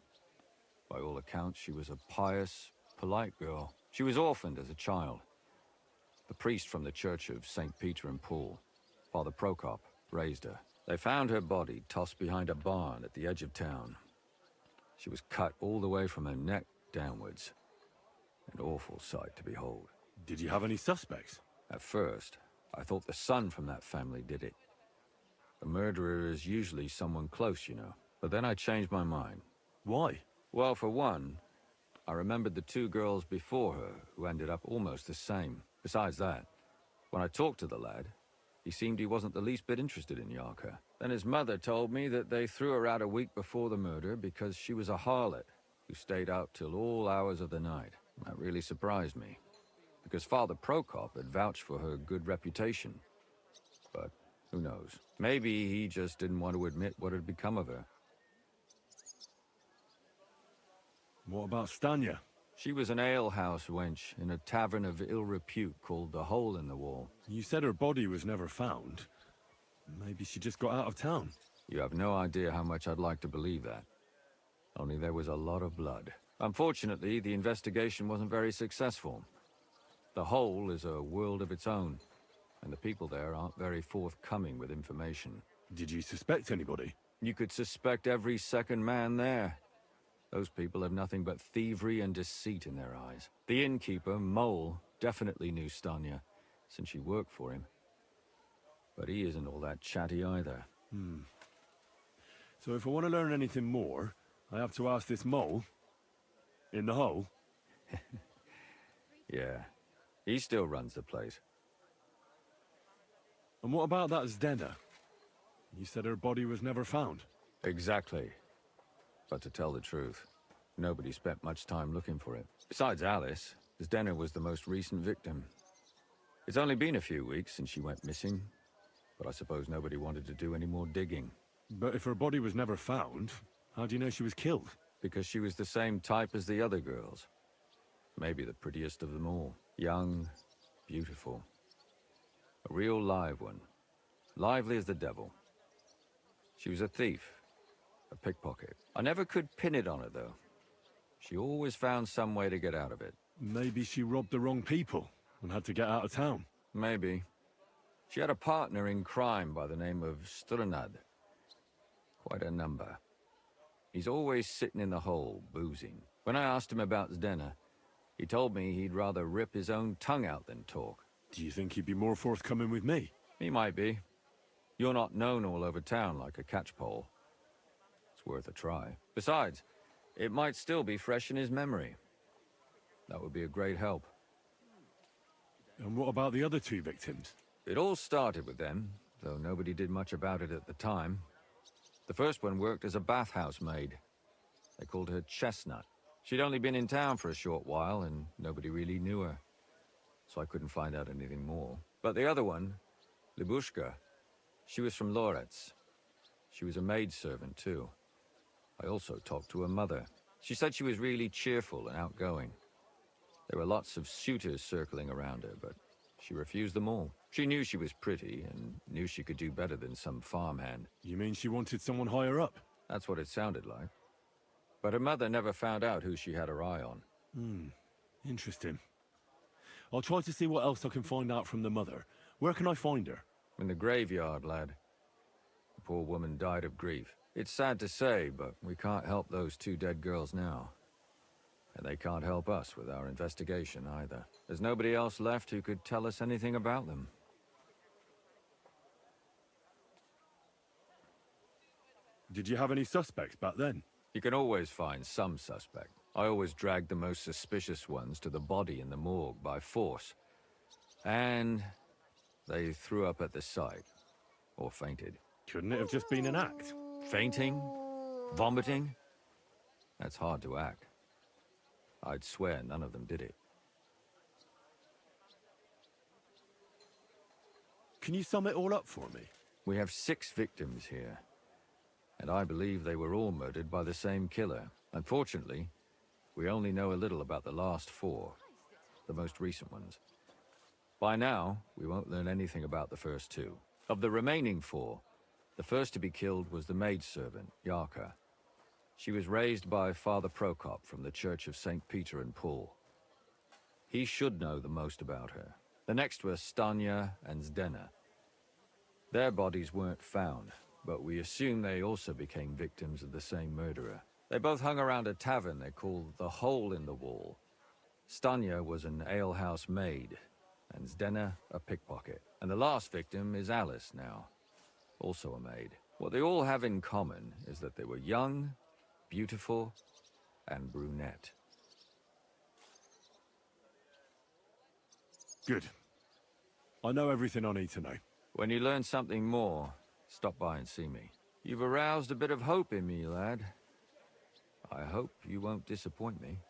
By all accounts, she was a pious, polite girl. She was orphaned as a child. The priest from the church of St. Peter and Paul, Father Prokop, raised her. They found her body tossed behind a barn at the edge of town. She was cut all the way from her neck downwards. An awful sight to behold. Did you have any suspects? At first, I thought the son from that family did it. The murderer is usually someone close, you know. But then I changed my mind. Why? Well, for one, I remembered the two girls before her who ended up almost the same. Besides that, when I talked to the lad, he seemed he wasn't the least bit interested in Yarka. Then his mother told me that they threw her out a week before the murder because she was a harlot who stayed out till all hours of the night. That really surprised me, because Father Prokop had vouched for her good reputation. But who knows? Maybe he just didn't want to admit what had become of her. What about Stanya? She was an alehouse wench in a tavern of ill repute called the Hole in the Wall. You said her body was never found. Maybe she just got out of town. You have no idea how much I'd like to believe that. Only there was a lot of blood. Unfortunately, the investigation wasn't very successful. The Hole is a world of its own, and the people there aren't very forthcoming with information. Did you suspect anybody? You could suspect every second man there. Those people have nothing but thievery and deceit in their eyes. The innkeeper, Mole, definitely knew Stanya, since she worked for him. But he isn't all that chatty either. So if I want to learn anything more, I have to ask this Mole? In the hole? Yeah. He still runs the place. And what about that Zdena? You said her body was never found. Exactly. But to tell the truth, nobody spent much time looking for it. Besides Alice, Zdena was the most recent victim. It's only been a few weeks since she went missing, but I suppose nobody wanted to do any more digging. But if her body was never found, how do you know she was killed? Because she was the same type as the other girls. Maybe the prettiest of them all. Young, beautiful. A real live one. Lively as the devil. She was a thief. A pickpocket. I never could pin it on her, though. She always found some way to get out of it. Maybe she robbed the wrong people and had to get out of town. Maybe. She had a partner in crime by the name of Strunad. Quite a number. He's always sitting in the hole, boozing. When I asked him about Zdena, he told me he'd rather rip his own tongue out than talk. Do you think he'd be more forthcoming with me? He might be. You're not known all over town like a catchpole. Worth a try. Besides, it might still be fresh in his memory. That would be a great help. And what about the other two victims? It all started with them, though nobody did much about it at the time. The first one worked as a bathhouse maid. They called her Chestnut. She'd only been in town for a short while, and nobody really knew her. So I couldn't find out anything more. But the other one, Libushka, she was from Loretz. She was a maidservant, too. I also talked to her mother. She said she was really cheerful and outgoing. There were lots of suitors circling around her, but she refused them all. She knew she was pretty and knew she could do better than some farmhand. You mean she wanted someone higher up? That's what it sounded like. But her mother never found out who she had her eye on. Interesting. I'll try to see what else I can find out from the mother. Where can I find her? In the graveyard, lad. The poor woman died of grief. It's sad to say, but we can't help those two dead girls now. And they can't help us with our investigation either. There's nobody else left who could tell us anything about them. Did you have any suspects back then? You can always find some suspect. I always dragged the most suspicious ones to the body in the morgue by force. And they threw up at the sight. Or fainted. Couldn't it have just been an act? Fainting? Vomiting? That's hard to act. I'd swear none of them did it. Can you sum it all up for me? We have 6 victims here. And I believe they were all murdered by the same killer. Unfortunately, we only know a little about the last 4, the most recent ones. By now, we won't learn anything about the first 2. Of the remaining 4, the first to be killed was the maidservant, Yarka. She was raised by Father Prokop from the Church of St. Peter and Paul. He should know the most about her. The next were Stanya and Zdena. Their bodies weren't found, but we assume they also became victims of the same murderer. They both hung around a tavern they called the Hole in the Wall. Stanya was an alehouse maid, and Zdena a pickpocket. And the last victim is Alice now, also a maid. What they all have in common is that they were young, beautiful, and brunette. Good. I know everything I need to know. When you learn something more, stop by and see me. You've aroused a bit of hope in me, lad. I hope you won't disappoint me.